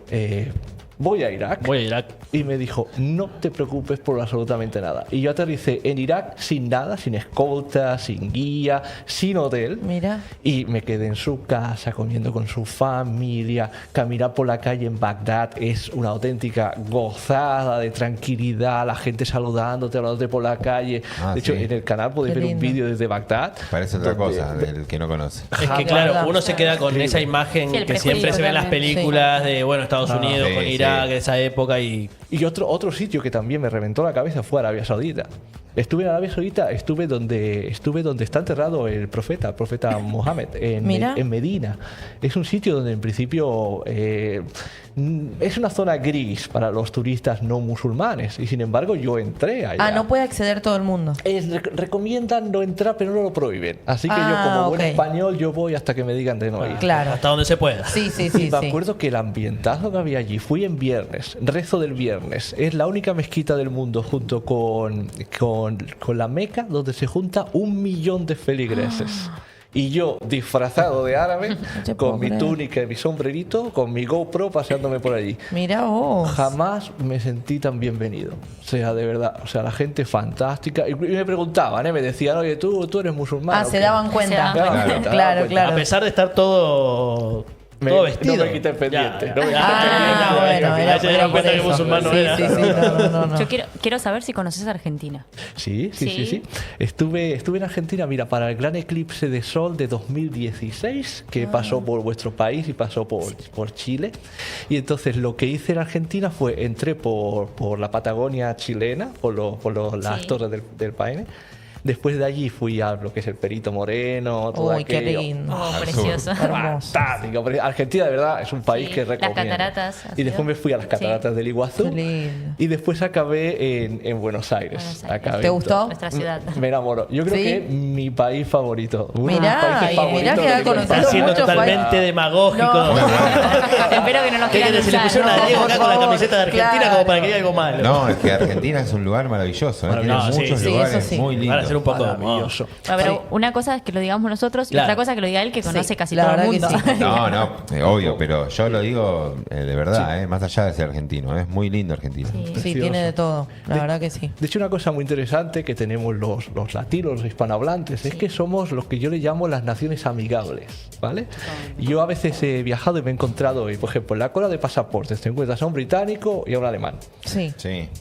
voy a Irak. Voy a Irak. Y me dijo, no te preocupes por absolutamente nada. Y yo aterricé en Irak sin nada, sin escolta, sin guía, sin hotel. Mira. Y me quedé en su casa, comiendo con su familia. Caminar por la calle en Bagdad es una auténtica gozada de tranquilidad. La gente saludándote, hablándote por la calle. Ah, de hecho, sí. en el canal podéis Qué ver un lindo. vídeo desde Bagdad. Parece otra donde- cosa del que no conoce. Es que Ah, claro, verdad. uno se queda con esa imagen Sí, el que prejuicio, siempre se ve en las totalmente. películas de bueno Estados Unidos sí, con sí. Irak, de esa época y Y otro sitio que también me reventó la cabeza fue Arabia Saudita. Estuve en Arabia Saudita, estuve donde está enterrado el profeta Mohammed, en Medina. Es un sitio donde en principio es una zona gris para los turistas no musulmanes y sin embargo yo entré allá. No puede acceder todo el mundo. Recomiendan no entrar, pero no lo prohíben. Así que yo como buen español yo voy hasta que me digan de no ir. Claro. Hasta donde se pueda. Sí. Y me acuerdo que el ambientazo que había allí, fui en viernes, rezo del viernes, es la única mezquita del mundo junto con la Meca donde se junta 1 millón de feligreses. Y yo, disfrazado de árabe, con mi túnica y mi sombrerito, con mi GoPro paseándome por allí. Mira vos. Jamás me sentí tan bienvenido. O sea, de verdad. O sea, la gente fantástica. Y me preguntaban, me decían, oye, tú eres musulmán. Se daban cuenta. Claro. A pesar de estar todo vestido. No me quité el pendiente. Bueno, era se dieron cuenta que musulmán no era. No. Yo quiero saber si conoces Argentina. Sí. Estuve en Argentina, mira, para el gran eclipse de sol de 2016, que pasó por vuestro país y pasó por Chile. Y entonces lo que hice en Argentina fue, entré por la Patagonia chilena, por las torres del Paine. Después de allí fui a lo que es el Perito Moreno, todo aquello. Qué lindo. Precioso. Fantástico. Argentina, de verdad, es un país que recomiendo. Las cataratas. Y después me fui a las cataratas del Iguazú. Y después acabé en Buenos Aires. ¿Te gustó? Nuestra ciudad. Me enamoró. Yo creo que es mi país favorito. Mirá que ha conocido. Está siendo totalmente demagógico. Espero que no nos ¿Qué quieran querés? Se le pusieron a Diego acá con la camiseta de Argentina como para que diga algo malo. No, es que Argentina es un lugar maravilloso. Tiene muchos lugares muy lindos. Un poco maravilloso. Pero una cosa es que lo digamos nosotros y otra cosa es que lo diga él, que conoce casi la todo el verdad mundo. que sí. No, obvio, pero yo lo digo de verdad, más allá de ser argentino. Es muy lindo Argentina. Sí, tiene de todo. La verdad que sí. De hecho, una cosa muy interesante que tenemos los latinos, los hispanohablantes, es que somos los que yo le llamo las naciones amigables, ¿vale? Yo a veces he viajado y me he encontrado, por ejemplo, en la cola de pasaportes te encuentras a un británico y a un alemán. Sí.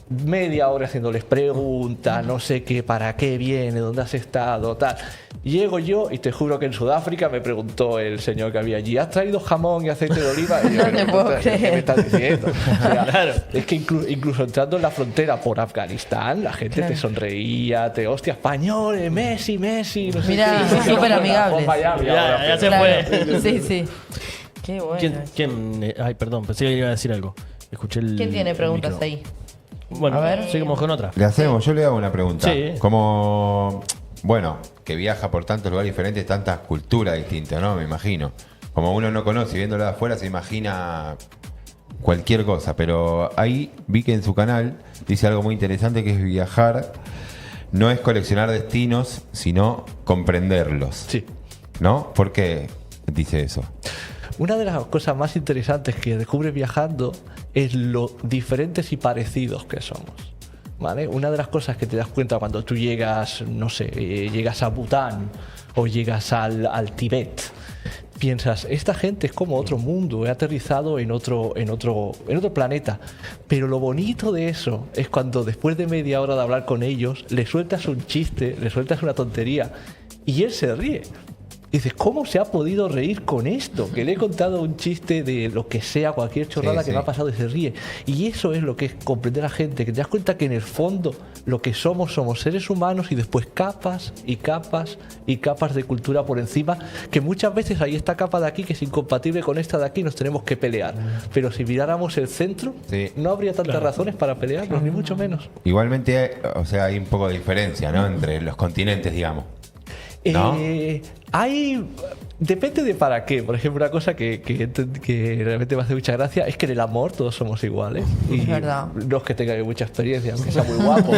Media hora haciéndoles preguntas, no sé qué, para qué viene, dónde has estado, tal. Llego yo y te juro que en Sudáfrica me preguntó el señor que había allí, ¿has traído jamón y aceite de oliva? Y yo, No te puedo creer. ¿qué me estás diciendo? O sea, es que incluso entrando en la frontera por Afganistán, la gente te sonreía, hostia, españoles, Messi, no sé Mira, qué. son súper amigables. Ya se fue. Sí. Qué bueno. ¿Quién? Ay, perdón, pensé que iba a decir algo. Escuché ¿Quién tiene preguntas micrófono. ahí? Bueno, A ver. seguimos con otra. Yo le hago una pregunta. Sí. Como, que viaja por tantos lugares diferentes, tantas culturas distintas, ¿no? Me imagino. Como uno no conoce, viéndolo de afuera, se imagina cualquier cosa. Pero ahí vi que en su canal dice algo muy interesante, que es viajar no es coleccionar destinos, sino comprenderlos. Sí. ¿No? ¿Por qué dice eso? Una de las cosas más interesantes que descubres viajando es lo diferentes y parecidos que somos. ¿Vale? Una de las cosas que te das cuenta cuando tú llegas, no sé, llegas a Bután o llegas al Tíbet, piensas, esta gente es como otro mundo, he aterrizado en otro planeta. Pero lo bonito de eso es cuando después de media hora de hablar con ellos, le sueltas un chiste, le sueltas una tontería y él se ríe. Dices, ¿cómo se ha podido reír con esto? Que le he contado un chiste de lo que sea, cualquier chorrada que me ha pasado y se ríe. Y eso es lo que es comprender a la gente, que te das cuenta que en el fondo lo que somos seres humanos y después capas y capas y capas de cultura por encima, que muchas veces hay esta capa de aquí que es incompatible con esta de aquí y nos tenemos que pelear. Pero si miráramos el centro, no habría tantas razones para pelearnos, ni mucho menos. Igualmente, hay un poco de diferencia, ¿no? Entre los continentes, digamos. ¿No? Depende de para qué. Por ejemplo, una cosa que realmente me hace mucha gracia es que en el amor todos somos iguales. Y es verdad. No es que tenga mucha experiencia, aunque sea muy guapo,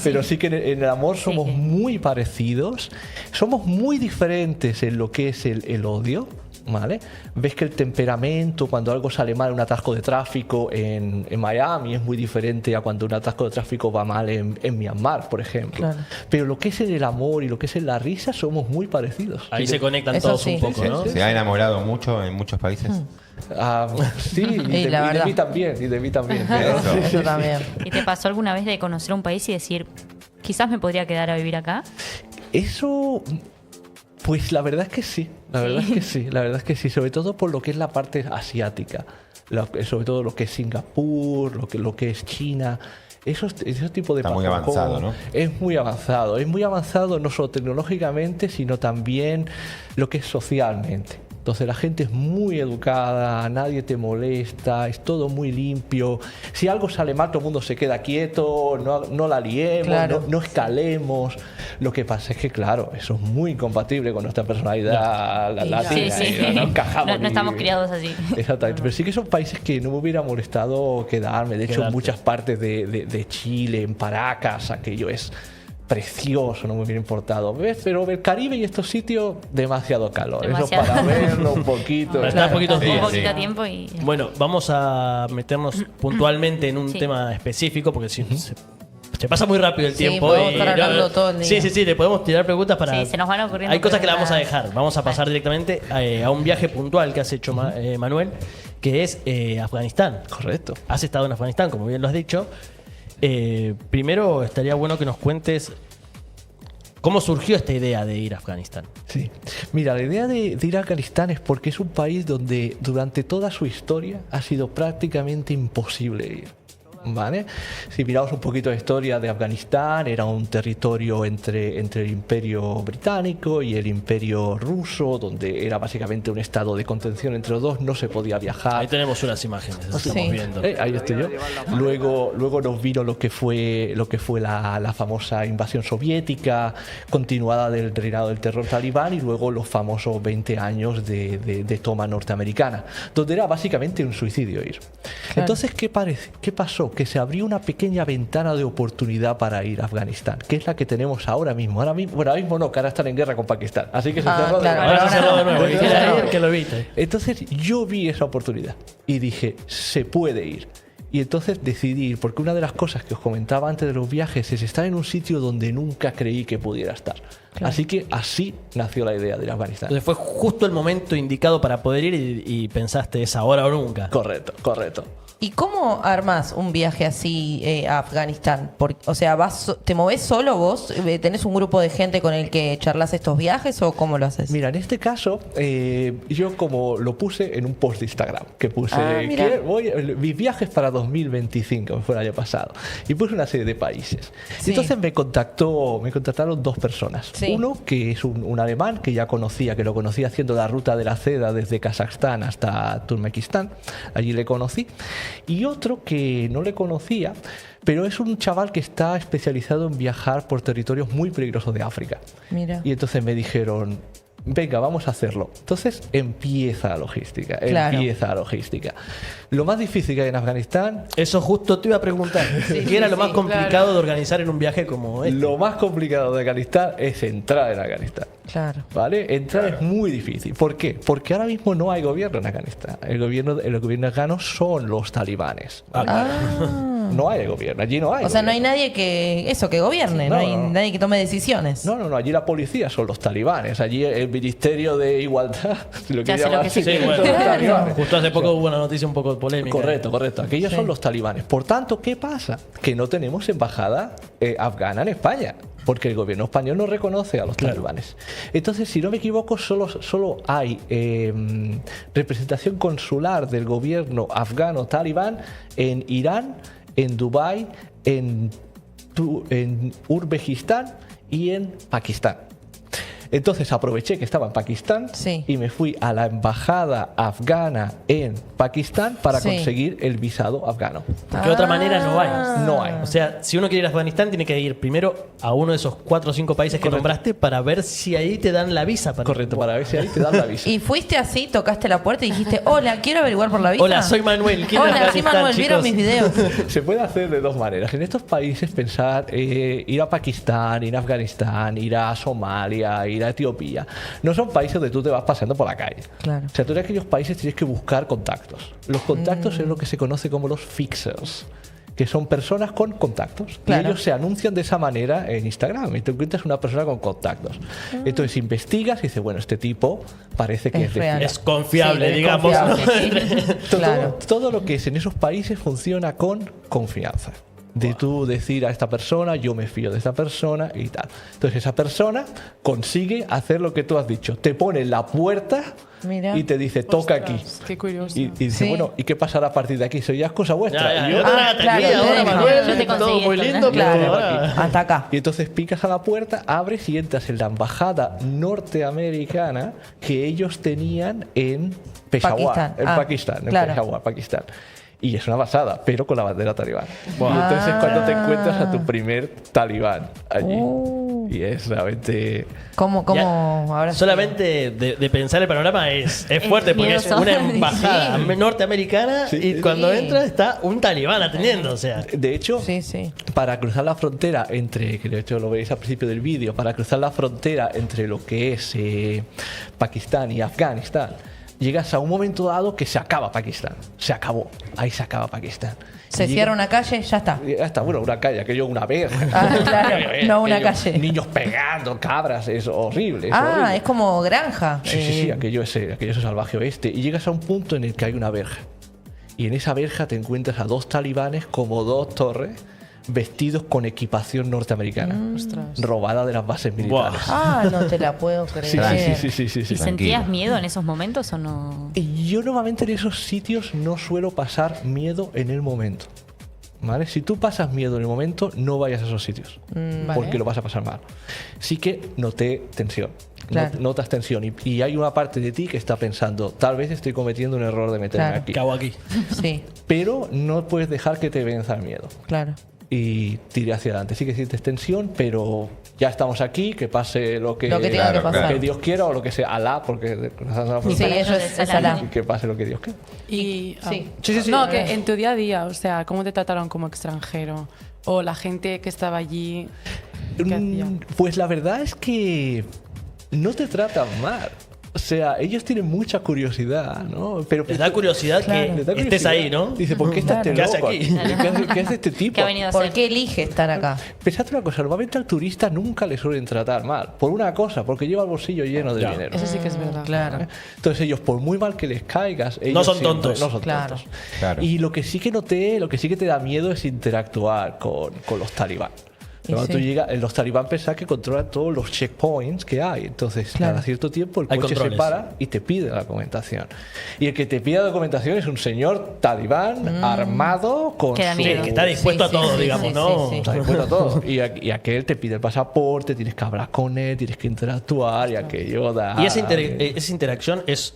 pero sí que en el amor somos muy parecidos. Somos muy diferentes en lo que es el odio. ¿Vale? Ves que el temperamento cuando algo sale mal, un atasco de tráfico en Miami es muy diferente a cuando un atasco de tráfico va mal en Myanmar, por ejemplo. Claro. Pero lo que es en el amor y lo que es en la risa somos muy parecidos. Ahí se conectan Eso todos sí. un poco, ¿no? ¿Se ha enamorado mucho en muchos países? Sí, y de mí también. Eso también. ¿Y te pasó alguna vez de conocer un país y decir, quizás me podría quedar a vivir acá? Eso... Pues la verdad es que sí, la verdad es que sí, sobre todo por lo que es la parte asiática, sobre todo lo que es Singapur, lo que es China. ese tipo de Está muy patacón avanzado, ¿no? es muy avanzado no solo tecnológicamente, sino también lo que es socialmente. Entonces la gente es muy educada, nadie te molesta, es todo muy limpio. Si algo sale mal, todo el mundo se queda quieto, no la liemos, Claro. no escalemos. Lo que pasa es que, claro, eso es muy incompatible con nuestra personalidad latina. Sí, sí. No encajamos No ni- estamos criados así. Exactamente, pero sí que son países que no me hubiera molestado quedarme. De hecho, Quedarte. en muchas partes de Chile, en Paracas, aquello es precioso, no me hubiera importado. ¿Ves? Pero el Caribe y estos sitios, demasiado calor. Demasiado. Eso para verlo un poquito. Para estar poquitos Un días. poquito sí. a tiempo y... Bueno, vamos a meternos puntualmente en un Sí. tema específico porque si se pasa muy rápido el Sí, tiempo. podemos y estar hablando todo el día. Sí, le podemos tirar preguntas para... Sí, se nos van ocurriendo Hay cosas que la vamos a preguntas. dejar. Vamos a pasar directamente a un viaje puntual que has hecho, Manuel, que es Afganistán. Correcto. Has estado en Afganistán, como bien lo has dicho. Primero estaría bueno que nos cuentes cómo surgió esta idea de ir a Afganistán. Sí. Mira, la idea de ir a Afganistán es porque es un país donde durante toda su historia ha sido prácticamente imposible ir. ¿Vale? Si miramos un poquito la historia de Afganistán, era un territorio entre el Imperio Británico y el Imperio Ruso, donde era básicamente un estado de contención entre los dos, no se podía viajar. Ahí tenemos unas imágenes, eso Sí. estamos viendo. Ahí estoy yo. Luego nos vino lo que fue la famosa invasión soviética, continuada del reinado del terror talibán, y luego los famosos 20 años de toma norteamericana, donde era básicamente un suicidio ir. Entonces, ¿qué pasó? Que se abrió una pequeña ventana de oportunidad para ir a Afganistán, que es la que tenemos ahora mismo. Ahora mismo no, que ahora están en guerra con Pakistán. Así que se cerró de claro, nuevo. Ahora se cerró de nuevo. Ahora Y se queda ahí cerró. el que lo evite. Entonces yo vi esa oportunidad y dije, se puede ir. Y entonces decidí ir, porque una de las cosas que os comentaba antes de los viajes es estar en un sitio donde nunca creí que pudiera estar. Así que así nació la idea de ir a Afganistán. Entonces fue justo el momento indicado para poder ir y pensaste, es ahora o nunca. Correcto, correcto. ¿Y cómo armas un viaje así a Afganistán? O sea, ¿te movés solo vos? ¿Tenés un grupo de gente con el que charlas estos viajes o cómo lo haces? Mira, en este caso, yo como lo puse en un post de Instagram, que puse mira. mis viajes para 2025, que fue el año pasado, y puse una serie de países. Sí. Entonces me contactaron dos personas. Sí. Uno que es un alemán que ya conocía, que lo conocía haciendo la ruta de la seda desde Kazajstán hasta Turkmenistán, allí le conocí, y otro que no le conocía, pero es un chaval que está especializado en viajar por territorios muy peligrosos de África. Mira. Y entonces me dijeron, venga, vamos a hacerlo. Entonces empieza la logística, Claro. empieza la logística. Lo más difícil que hay en Afganistán, Eso justo te iba a preguntar. ¿Qué era lo más complicado claro. de organizar en un viaje como este? lo más complicado de Afganistán es entrar en Afganistán. Claro. ¿Vale? Entrar es muy difícil. ¿Por qué? Porque ahora mismo no hay gobierno en Afganistán. El gobierno afgano son los talibanes. No hay gobierno, allí no hay. O sea, no hay gobierno. nadie que gobierne, No, no hay no. nadie que tome decisiones. No, allí la policía son los talibanes. Allí el Ministerio de Igualdad, si lo Ya quieres sé lo llamar que así, sí. Sí, son bueno, los talibanes. justo hace poco hubo una noticia un poco polémica. Correcto. Aquellos son los talibanes. Por tanto, ¿qué pasa? Que no tenemos embajada afgana en España, porque el gobierno español no reconoce a los talibanes. Entonces, si no me equivoco, solo hay representación consular del gobierno afgano talibán en Irán, en Dubái, en Uzbekistán y en Pakistán. Entonces aproveché que estaba en Pakistán Sí. y me fui a la embajada afgana en Pakistán para Sí. conseguir el visado afgano. Porque de otra manera no hay. No hay. O sea, si uno quiere ir a Afganistán, tiene que ir primero a uno de esos 4 o 5 países que Correcto. nombraste para ver si ahí te dan la visa. Correcto, para ver si ahí te dan la visa. Y fuiste así, tocaste la puerta y dijiste, hola, quiero averiguar por la visa. Hola, soy Manuel. ¿quién es Hola, soy Afganistán, Manuel, ¿vieron chicos? mis videos? Se puede hacer de dos maneras. En estos países pensar ir a Pakistán, ir a Afganistán, ir a Somalia, ir a Etiopía. No son países donde tú te vas paseando por la calle. Claro. O sea, tú en aquellos países tienes que buscar contactos. Los contactos es lo que se conoce como los fixers, que son personas con contactos. Claro. Y ellos se anuncian de esa manera en Instagram. Y tú encuentras una persona con contactos. Entonces investigas y dices, bueno, este tipo parece que Es es de real. fiar. Es confiable, Sí, es digamos. confiable, ¿no? sí. Claro. Todo lo que es en esos países funciona con confianza. De tú decir a esta persona, yo me fío de esta persona y tal. Entonces esa persona consigue hacer lo que tú has dicho. Te pone en la puerta Mira. y te dice, toca aquí. Ostras, qué curioso. Y dice, Sí. bueno, ¿y qué pasará a partir de aquí? Eso ya es cosa vuestra. Ya, Y yo- yo te la claro, atendí ahora, yo te Manuel, todo conseguí muy esto, lindo, ¿no? pero Claro, ahora... hasta acá. Y entonces picas a la puerta, abres y entras en la embajada norteamericana que ellos tenían en Peshawar, Pakistán. en Ah, Pakistán, en claro. Peshawar, Pakistán. Y es una pasada, pero con la bandera talibán. Wow. Y entonces es cuando te encuentras a Ah. tu primer talibán allí. Y es realmente... ¿Cómo ahora sí? Solamente de pensar el panorama es fuerte porque es miedoso. una embajada Sí. norteamericana Sí. y cuando Sí. entra está un talibán atendiendo, o sea. De hecho, Sí, sí. para cruzar la frontera entre, que de hecho lo veis al principio del vídeo, para cruzar la frontera entre lo que es Pakistán y Afganistán, llegas a un momento dado que se acaba Pakistán. Se acabó. Ahí se acaba Pakistán. Se Y cierra llega- una calle, ya está. Ya está, bueno, una calle, aquello una verja. Ah, claro, no una Aquello, calle. Niños pegando, cabras, es horrible. Es Ah, horrible. es como granja. Sí, sí, sí, aquello es salvaje oeste. Y llegas a un punto en el que hay una verja. Y en esa verja te encuentras a dos talibanes como dos torres vestidos con equipación norteamericana. Ostras. Robada de las bases militares. Ah, no te la puedo creer. Sí. ¿Y sentías miedo en esos momentos o no? Y yo normalmente en esos sitios no suelo pasar miedo en el momento. ¿Vale? Si tú pasas miedo en el momento, no vayas a esos sitios. Vale. Porque lo vas a pasar mal. Sí que noté tensión. Claro. Notas tensión. Y hay una parte de ti que está pensando, tal vez estoy cometiendo un error de meterme Claro. aquí. ¿Qué hago aquí? Sí, Pero no puedes dejar que te venza el miedo. claro. Y tire hacia adelante. Sí que sientes tensión, pero ya estamos aquí, que pase lo que, Lo que tenga que pasar. lo que Dios quiera o lo que sea, Alá, porque Sí, eso es Alá. y que pase lo que Dios quiera. Y, Sí. No, que en tu día a día, o sea, ¿cómo te trataron como extranjero? O la gente que estaba allí, ¿qué hacían? Pues la verdad es que no te tratan mal. O sea, ellos tienen mucha curiosidad, ¿no? Pero Les da curiosidad Claro. les da que estés curiosidad. ahí, ¿no? Dice, ¿por qué está este ¿Qué hace loco aquí? ¿Qué hace este tipo? ¿Qué ha venido a ¿Por hacer? qué elige estar acá? Pensad una cosa, normalmente al turista nunca le suelen tratar mal. Por una cosa, porque lleva el bolsillo lleno de Ya. dinero. Eso sí que es verdad. Claro. Entonces ellos, por muy mal que les caigas, ellos No son siempre- tontos. No son Claro. tontos. Claro. Y lo que sí que noté, lo que sí que te da miedo es interactuar con los talibán. Y Cuando sí. tú llegas, los talibán pensan que controlan todos los checkpoints que hay. Entonces, Claro. cada cierto tiempo el Hay coche se controles. para y te pide la documentación. Y el que te pide la documentación es un señor talibán armado con Que da su- miedo. Que está dispuesto Sí, a todo, sí, digamos, sí, ¿no? sí, sí. Está dispuesto a todo. Y aquel te pide el pasaporte, tienes que hablar con él, tienes que interactuar y aquello da... Y esa interacción es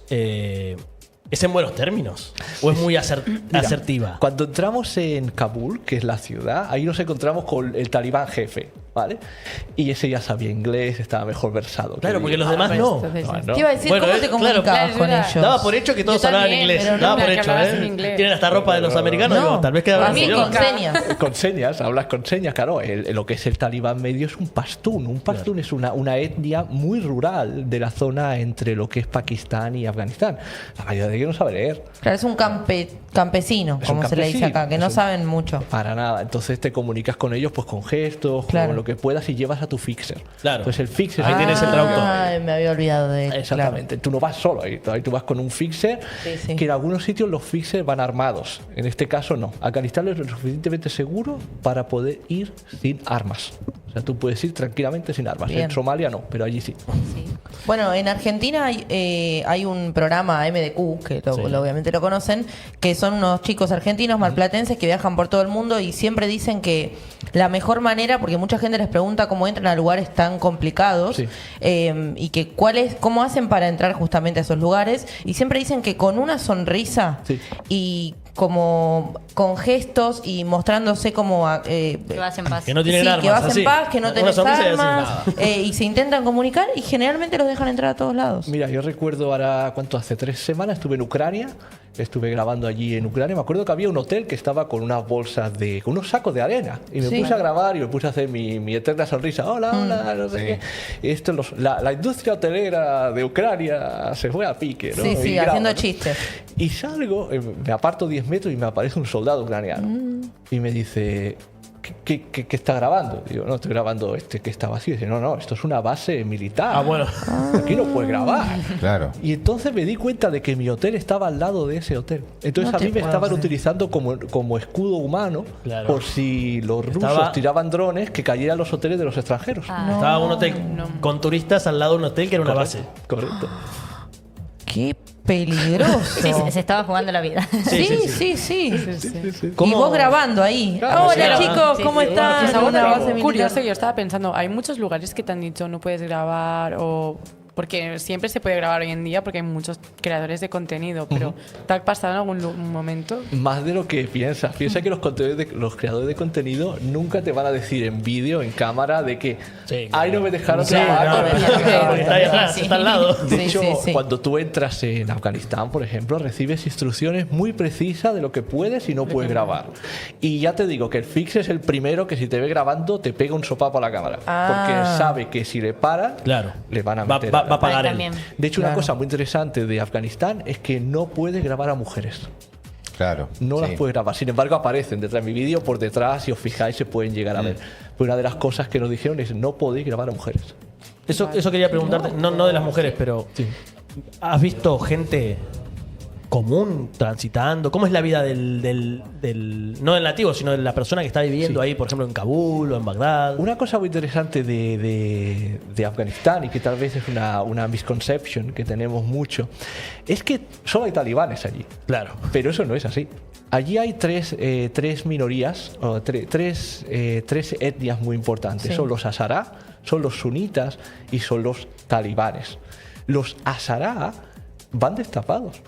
en buenos términos. ¿O es muy Mira, asertiva? Cuando entramos en Kabul, que es la ciudad, ahí nos encontramos con el talibán jefe, ¿vale? Y ese ya sabía inglés, estaba mejor versado. que Claro, porque yo. los demás no. Entonces, No, no. Te iba a decir, Bueno, ¿cómo te claro, comunicabas claro, es con verdad. ellos? Daba por hecho que todos Yo hablaban también, inglés. pero no, Daba por que hecho, hablaras en inglés. Tienen hasta ropa de los americanos. Digo, tal vez que hablan a mí en con idioma. señas. Con señas, hablas con señas, claro. Lo que es el talibán medio es un pastún. Un pastún es una etnia muy rural de la zona entre lo que es Pakistán y Afganistán. La mayoría de ellos no sabe leer. Claro, es un campesino, Es un como se le dice campesino, acá, que no es un- saben mucho. Para nada. Entonces te comunicas con ellos pues con gestos, Claro. con lo que puedas y llevas a tu fixer. Claro. Entonces el fixer... Ahí tienes el traductor. Ay, me había olvidado de él. Exactamente. Tú no vas solo ahí. Tú vas con un fixer Sí, sí. que en algunos sitios los fixers van armados. En este caso no. Afganistán es lo suficientemente seguro para poder ir sin armas. O sea, tú puedes ir tranquilamente sin armas. Bien. En Somalia no, pero allí sí. Sí. Bueno, en Argentina hay un programa MDQ, que obviamente lo conocen, que son unos chicos argentinos marplatenses que viajan por todo el mundo y siempre dicen que la mejor manera, porque mucha gente les pregunta cómo entran a lugares tan complicados Sí. y que cómo hacen para entrar justamente a esos lugares, y siempre dicen que con una sonrisa Sí. y como con gestos y mostrándose como Que vas en paz. Que no tienen sí, armas. que vas así. en paz, que no Una tenés sonrisa y decís armas, nada. y se intentan comunicar y generalmente los dejan entrar a todos lados. Mira, yo recuerdo ahora, ¿cuánto? Hace 3 semanas estuve en Ucrania. Estuve grabando allí en Ucrania. Me acuerdo que había un hotel que estaba con unas bolsas con unos sacos de arena. Y me Sí. puse a grabar y me puse a hacer mi eterna sonrisa. Hola, hola, no sé Sí. qué. Y esto, la industria hotelera de Ucrania se fue a pique, ¿no? Sí, Y sí, grabo, haciendo ¿no? chistes. Y salgo, me aparto 10 metros y me aparece un soldado ucraniano. Y me dice, ¿qué está grabando? Digo, no, estoy grabando que está vacío. Dice, no, esto es una base militar. Ah, bueno. Aquí no puedes grabar. Claro. Y entonces me di cuenta de que mi hotel estaba al lado de ese hotel. Entonces No a mí te me puedo estaban creer. utilizando como escudo humano Claro. por si los rusos Estaba- tiraban drones que cayeran a los hoteles de los extranjeros. Ah. Estaba un hotel con turistas al lado de un hotel que era una base. Correcto. Qué peligroso. Sí, se estaba jugando la vida. Sí. Sí. ¿Cómo? Y vos grabando ahí. Claro, Hola sí. chicos, Sí, ¿cómo sí. están? Es En algo una base militar. curioso. Yo estaba pensando, hay muchos lugares que te han dicho no puedes grabar o... Porque siempre se puede grabar hoy en día porque hay muchos creadores de contenido, pero ¿te ha pasado en algún momento? Más de lo que piensas. Piensa que los creadores de contenido nunca te van a decir en vídeo, en cámara, de que Sí, ay, no me dejaron Sí, grabar. no, no me porque dejaron está ahí atrás, Sí. está al lado. De Sí, hecho, sí. cuando tú entras en Afganistán, por ejemplo, recibes instrucciones muy precisas de lo que puedes y no puedes grabar. Y ya te digo que el fix es el primero que si te ve grabando te pega un sopapo a la cámara. Ah. Porque sabe que si le paran, Claro. le van a Va meter. a pagar él. También. De hecho, Claro. una cosa muy interesante de Afganistán es que no puedes grabar a mujeres. Claro. No sí. las puedes grabar. Sin embargo, aparecen detrás de mi vídeo, por detrás, si os fijáis, se pueden llegar a ver. Pero una de las cosas que nos dijeron es no podéis grabar a mujeres. Eso quería preguntarte, no de las mujeres, pero ¿has visto gente común transitando? ¿Cómo es la vida no del nativo, sino de la persona que está viviendo ahí, por ejemplo, en Kabul o en Bagdad? Una cosa muy interesante de Afganistán, y que tal vez es una misconception que tenemos mucho, es que solo hay talibanes allí. Claro. Pero eso no es así. Allí hay tres minorías, o tres etnias muy importantes. Sí. Son los Hazara, son los sunitas y son los talibanes. Los Hazara van destapados.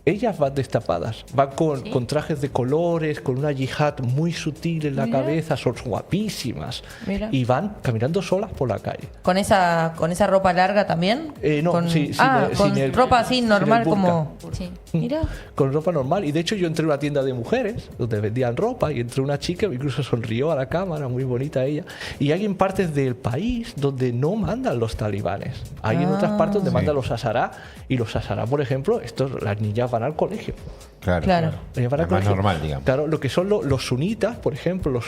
Ellas van destapadas, van con trajes de colores, con una yihad muy sutil en la cabeza, son guapísimas. Mira. Y van caminando solas por la calle. ¿Con esa ropa larga también? No, Con- sí, con sin el- ropa así sin el normal burka. como... Sí. Mira. Con ropa normal. Y de hecho yo entré a una tienda de mujeres donde vendían ropa y entró una chica, incluso sonrió a la cámara, muy bonita ella. Y hay en partes del país donde no mandan los talibanes. Hay en otras partes donde mandan los Hazara. Y los Hazara, por ejemplo, las niñas van al colegio. Claro. Claro. Ellas van al Es más colegio. normal, digamos. Claro, lo que son los sunitas, por ejemplo, los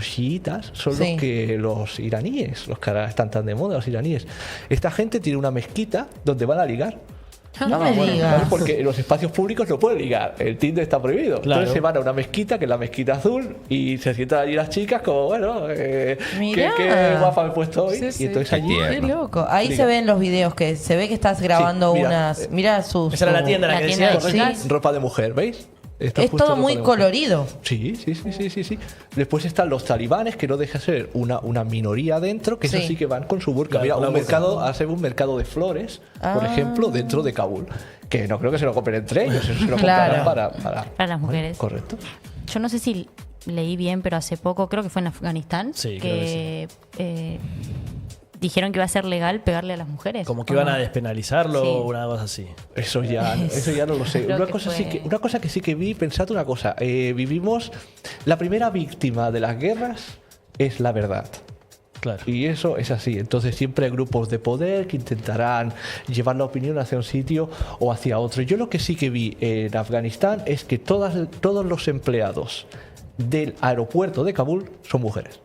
chiitas, son Sí. los iraníes, los que ahora están tan de moda, los iraníes. Esta gente tiene una mezquita donde van a ligar. No me ¿Vale? digas. Porque en los espacios públicos no pueden ligar, el Tinder está prohibido. Claro. Entonces se van a una mezquita, que es la mezquita azul, y se sientan allí las chicas como, bueno, Mirá. qué guapa me he puesto hoy. Sí, sí. Y entonces Qué allí... tierno. Qué loco. Ahí Diga. se ven los videos que se ve que estás grabando mira, unas... Mira sus... Esa era la tienda la La que tienda decías. de Sí. Ropa de mujer, ¿veis? Está Es justo todo ropa muy de mujer. colorido. Sí. Después están los talibanes, que no deja de ser una minoría dentro, que eso Sí. sí que van con su burka. Claro, Mira, con la un burka. mercado, hace un mercado de flores, por Ah. ejemplo, dentro de Kabul. Que no creo que se lo compren entre ellos, eso se lo Claro. comprarán Para las mujeres. Correcto. Yo no sé si leí bien, pero hace poco, creo que fue en Afganistán, Sí, creo que dijeron que iba a ser legal pegarle a las mujeres. Como que ¿o iban no? a despenalizarlo Sí. o una cosa así. Eso ya no lo sé. Creo Una que cosa, fue- una cosa que sí que vi, pensad una cosa. Vivimos, la primera víctima de las guerras es la verdad. Claro. Y eso es así. Entonces siempre hay grupos de poder que intentarán llevar la opinión hacia un sitio o hacia otro. Yo lo que sí que vi en Afganistán es que todos los empleados del aeropuerto de Kabul son mujeres.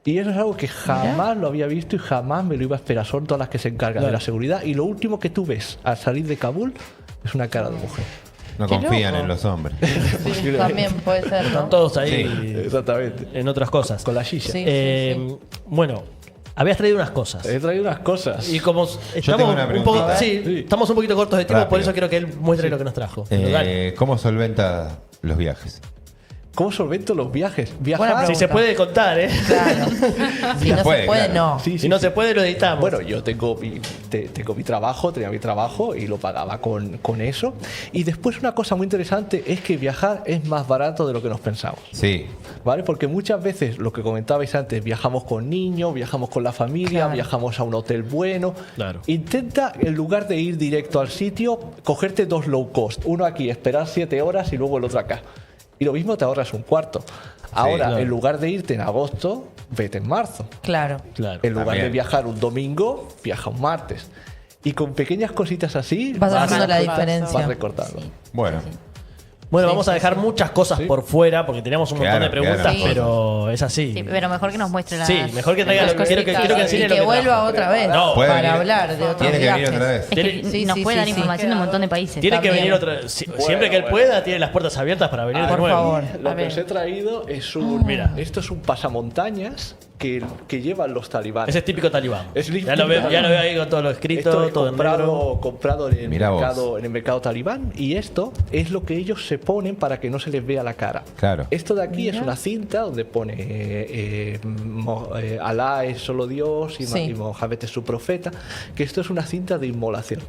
Y eso es algo que jamás lo había visto y jamás me lo iba a esperar. Son todas las que se encargan de Claro. la seguridad. Y lo último que tú ves al salir de Kabul es una cara de mujer. No Qué confían loco. en los hombres. También puede ser, Están ¿no? todos ahí Exactamente. en otras cosas. Con la shisha. Sí. Bueno, habías traído unas cosas. He traído unas cosas. Y como tengo estamos una un poco, preguntita. sí, estamos un poquito cortos de tiempo, por Rápido. eso quiero que él muestre lo que nos trajo. Pero dale. ¿Cómo solventa los viajes? ¿Cómo solvento los viajes? Buena Viajar. Si se puede contar, ¿eh? Claro. Si no se puede, puede, claro. no. Sí, Si no se puede, lo editamos. Bueno, yo tengo mi trabajo, tenía mi trabajo y lo pagaba con eso. Y después una cosa muy interesante es que viajar es más barato de lo que nos pensamos. Sí. ¿Vale? Porque muchas veces, lo que comentabais antes, viajamos con niños, viajamos con la familia, Claro. viajamos a un hotel bueno. Claro. Intenta, en lugar de ir directo al sitio, cogerte dos low cost. Uno aquí, esperar 7 horas y luego el otro acá. Y lo mismo te ahorras un cuarto. Ahora, claro. en lugar de irte en agosto, vete en marzo. Claro. Claro. En lugar de También. viajar un domingo, viaja un martes. Y con pequeñas cositas así, Vas haciendo la vas- diferencia. vas recortando. Bueno. Bueno, Sí, vamos a sí, dejar sí. muchas cosas por fuera porque teníamos un montón de Claro, preguntas, claro. pero es así. Sí, pero mejor que nos muestre las Sí, mejor que traiga las lo que quiero que cositas. enseñe Y lo que vuelva trajo. otra vez No, puede para venir. hablar de otros Tiene que venir viajes. otra vez. Es que Sí, nos sí, puede sí, dar sí. información de un montón de países. Tiene que También. venir otra. Siempre que él pueda, tiene las puertas abiertas para venir de Por nuevo. favor. Lo A que ver. os he traído es un. Mira. Esto es un pasamontañas que llevan los talibanes. Ese es típico talibán. Es Ya lo veo ahí con todo lo escrito, Esto es todo en negro. comprado en el, Mirá vos. mercado, en el mercado talibán, y esto es lo que ellos se ponen para que no se les vea la cara. Claro. Esto de aquí es Mira. una cinta donde pone Alá es solo Dios y, Sí. y Mohammed es su profeta, que esto es una cinta de inmolación.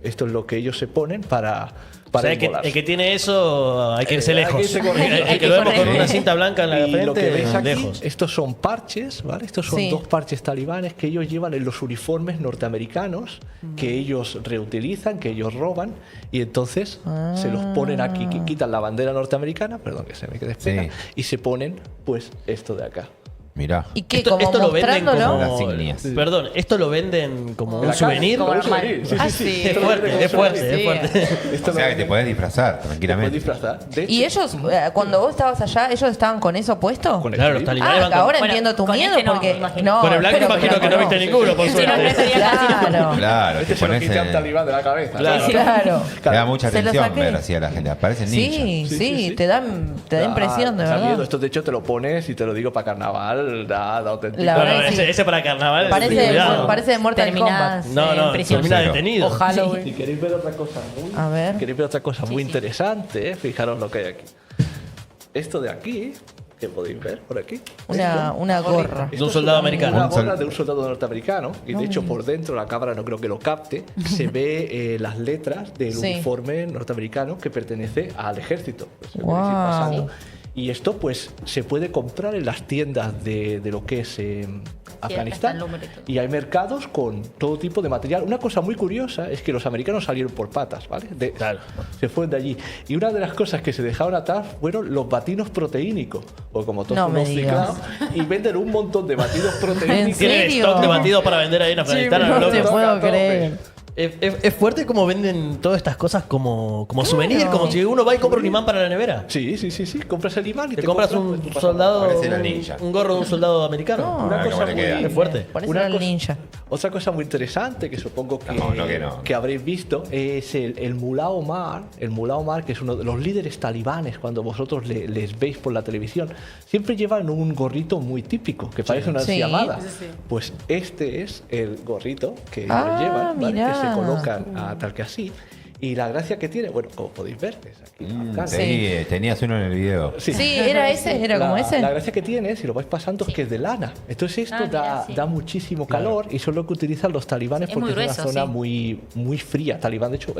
Esto es lo que ellos se ponen para O sea, inmolarse. el que tiene eso hay que irse Hay que lejos. irse corriendo. El que lo vemos con correr. una cinta blanca en la Y lo que frente, veis aquí, lejos. estos son parches, ¿vale? Estos son Sí. 2 parches talibanes que ellos llevan en los uniformes norteamericanos, que ellos reutilizan, que ellos roban, y entonces se los ponen aquí, quitan la bandera norteamericana, perdón que se me quede espera, Sí. y se ponen, pues, esto de acá. Mirá. ¿Y qué? ¿Como lo venden mostrándolo? como. Las insignias. Perdón, esto lo venden como En un la calle, souvenir. como un normal. souvenir, sí, Ah, sí, sí. sí. Es fuerte, es fuerte, es Sí. fuerte. Esto O sea lo que te venden- podés disfrazar te puedes tranquilamente. disfrazar. De ¿Y hecho, ellos, cuando vos estabas allá, ellos estaban con eso puesto? Con el Claro, los frío. talibanes van con. Ahora Bueno, entiendo tu con miedo este no, porque... me imagino. No, Con el blanco pero imagino que no viste ninguno, por Sí, no, suerte. no sería casi Claro, Claro, Este te se lo pones quita un en- talibán de la cabeza. Claro. claro. Te da mucha Se lo atención saqué. ver así a la gente. Aparecen ninjas. Sí, Sí, sí, sí, sí. te da impresión, de Da verdad. miedo. Esto, de hecho, te lo pones y te lo digo para carnaval, da auténtico. La No, verdad no, que sí. ese para carnaval. Parece, cuidado. parece de Mortal Terminás Kombat. No, no, en prisión. termina Cero. detenido. O Halloween. Si queréis ver otra cosa muy, A ver. queréis ver otra cosa muy interesante, fijaros lo que hay aquí. Esto de aquí, que podéis ver por aquí. Una gorra. De un soldado americano. Una Un sol- gorra de un soldado norteamericano. Y de hecho, por dentro, la cámara no creo que lo capte, se ve las letras del Sí. uniforme norteamericano que pertenece al ejército. Pues, lo Guau. podéis ir pasando. Y esto, pues, se puede comprar en las tiendas de lo que es está Afganistán. el número y todo. Y hay mercados con todo tipo de material. Una cosa muy curiosa es que los americanos salieron por patas, ¿vale? Claro. Se fueron de allí. Y una de las cosas que se dejaron atrás fueron los batidos proteínicos. O como todos No me somos digas. ciclados, y venden un montón de batidos ¿En proteínicos. Tienen serio? stock de batidos para vender ahí en Afganistán. no a lo te loco. puedo creer. Es fuerte como venden todas estas cosas como souvenir, como si uno va y compra un imán para la nevera. Sí, sí, sí, sí. Compras el imán y Te compras pues, un tu pasaporte. soldado, Parece la ninja. un gorro de un soldado americano. Una Ah, cosa cómo le muy, queda. Es fuerte. Parece Una el cosa- ninja. Otra cosa muy interesante que supongo que, No. que habréis visto es el Mullah Omar. El Mullah Omar, que es uno de los líderes talibanes, cuando vosotros les veis por la televisión, siempre llevan un gorrito muy típico, que parece una Sí. llamada. Sí, sí. Pues este es el gorrito que ellos Ah, llevan, ¿vale? mirá. Que se colocan tal que así. Y la gracia que tiene, bueno, como podéis ver, es aquí. acá, ¿no? Sí, tenías uno en el video. Sí. Sí, era ese, era como ese. La gracia que tiene, si lo vais pasando, es que es de lana. Entonces esto Ah, mira, da, sí. da muchísimo calor y eso es lo que utilizan los talibanes Es porque muy es grueso, una zona sí. muy, muy fría. Talibán, de hecho,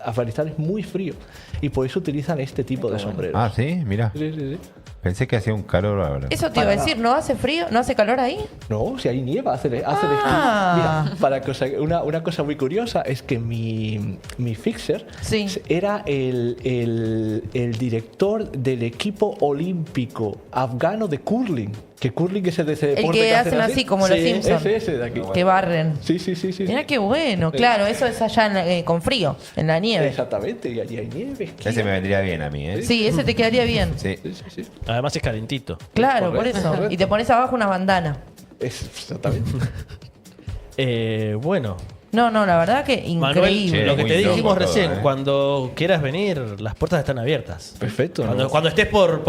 Afganistán es muy frío y por eso utilizan este tipo de sombreros. Ah, sí, mira. Sí, sí, sí. Pensé que hacía un calor ahora. Eso te iba a decir, ¿no hace frío? ¿No hace calor ahí? No, si ahí nieva, hace Ah. Mira, para que una cosa muy curiosa es que mi fixer Sí. era el director del equipo olímpico afgano de curling. Que curling es ese deporte que hacen hacen así, como los Sí, Simpson. ese de aquí. Que barren. Sí, sí, sí, sí. Mira qué bueno, claro, eso es allá con frío, en la nieve. Exactamente, y allí hay nieve. esquí. Ese me vendría bien a mí, ¿eh? Sí, ese te quedaría bien. Sí. Sí, sí, sí. Además es calentito. Claro, por Correcto, eso. correcto. Y te pones abajo una bandana. Exactamente. Bueno, No, la verdad que Manuel, increíble. lo que Muy te loco dijimos todo, recién, ¿eh? cuando quieras venir, las puertas están abiertas. Perfecto. ¿no? Cuando estés por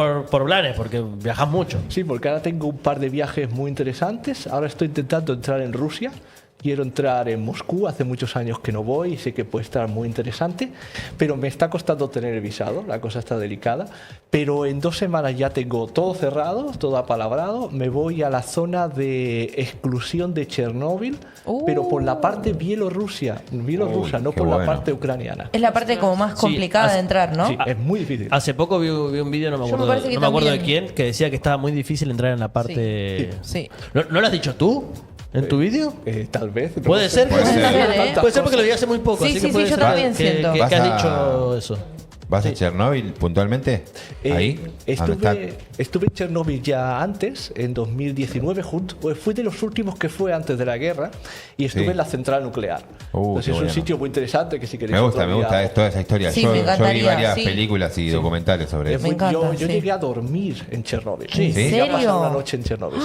planes, porque viajas mucho. Sí, porque ahora tengo un par de viajes muy interesantes. Ahora estoy intentando entrar en Rusia. Quiero entrar en Moscú, hace muchos años que no voy y sé que puede estar muy interesante, pero me está costando tener el visado, la cosa está delicada. Pero en 2 semanas ya tengo todo cerrado, todo apalabrado. Me voy a la zona de exclusión de Chernóbil, pero por la parte bielorrusa, Uy, no qué por la bueno. parte ucraniana. Es la parte como más Sí, complicada hace- de entrar, ¿no? Sí, es muy difícil. Hace poco vi un vídeo, no me Yo me acuerdo, parece que no me acuerdo de también. quién, que decía que estaba muy difícil entrar en la parte... Sí. ¿No lo has dicho tú en tu vídeo? Tal vez. no Puede sé. ser, Puede ser, ¿eh? Puede ser porque lo vi hace muy poco. Sí, así sí, que puede sí, yo ser también que, siento. que Vas has a- dicho eso. ¿Vas a Chernóbil puntualmente? ¿Ahí? Estuve en Chernóbil ya antes, en 2019, pues fui de los últimos que fue antes de la guerra y estuve Sí. en la central nuclear. Entonces es un bueno. sitio muy interesante que si queréis Me gusta toda esa historia. Sí, yo, me yo vi encantaría, varias sí. películas y documentales sobre eso. Me encanta, yo sí. llegué a dormir en Chernóbil. ¿En ¿Sí? Llegué a pasar serio? una noche en Chernóbil.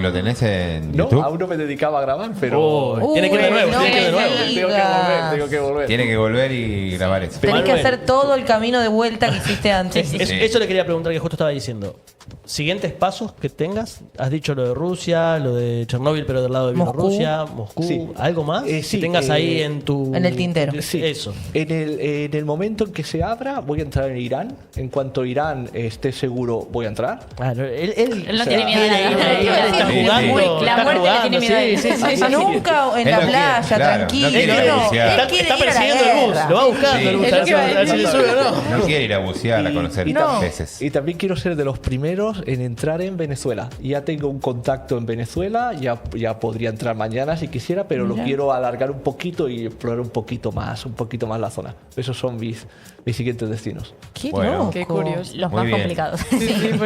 ¿Lo tenés en No, YouTube? aún no me dedicaba a grabar, pero Oh, tiene que ir de nuevo, no tiene que ir de me nuevo. digas. tengo que volver. Tiene que volver y grabar eso. Tenés que Manuel. hacer todo el camino de vuelta que hiciste antes. Es- Sí. Eso le quería preguntar que justo estaba diciendo. Siguientes pasos que tengas. Has dicho lo de Rusia, lo de Chernóbil, pero del lado de Moscú. Bielorrusia, Moscú. Sí. ¿Algo más? Sí, que tengas ahí en tu. en el tintero. Sí. Eso. En el momento en que se abra, voy a entrar en Irán. En cuanto Irán esté seguro, voy a entrar. Claro, él Él no tiene miedo a quiere nada. ir, está Sí, jugando. sí. La está muerte le tiene jugando, miedo a él. sí, sí, sí, sí. Nunca en Él la no quiere, playa, claro, tranquilo. no quiere No, bucear. él Está, quiere está ir a la persiguiendo el bus, guerra. lo va buscando Sí. el bus. Es lo que iba a a ver si le decir. sube o no. No quiere ir a bucear, a conocer No. peces. Y también quiero ser de los primeros en entrar en Venezuela. Ya tengo un contacto en Venezuela, ya podría entrar mañana si quisiera, pero lo Mira. quiero alargar un poquito y explorar un poquito más la zona. Esos son mis siguientes destinos. Qué Bueno. loco. Qué curioso. Los Muy más bien. complicados.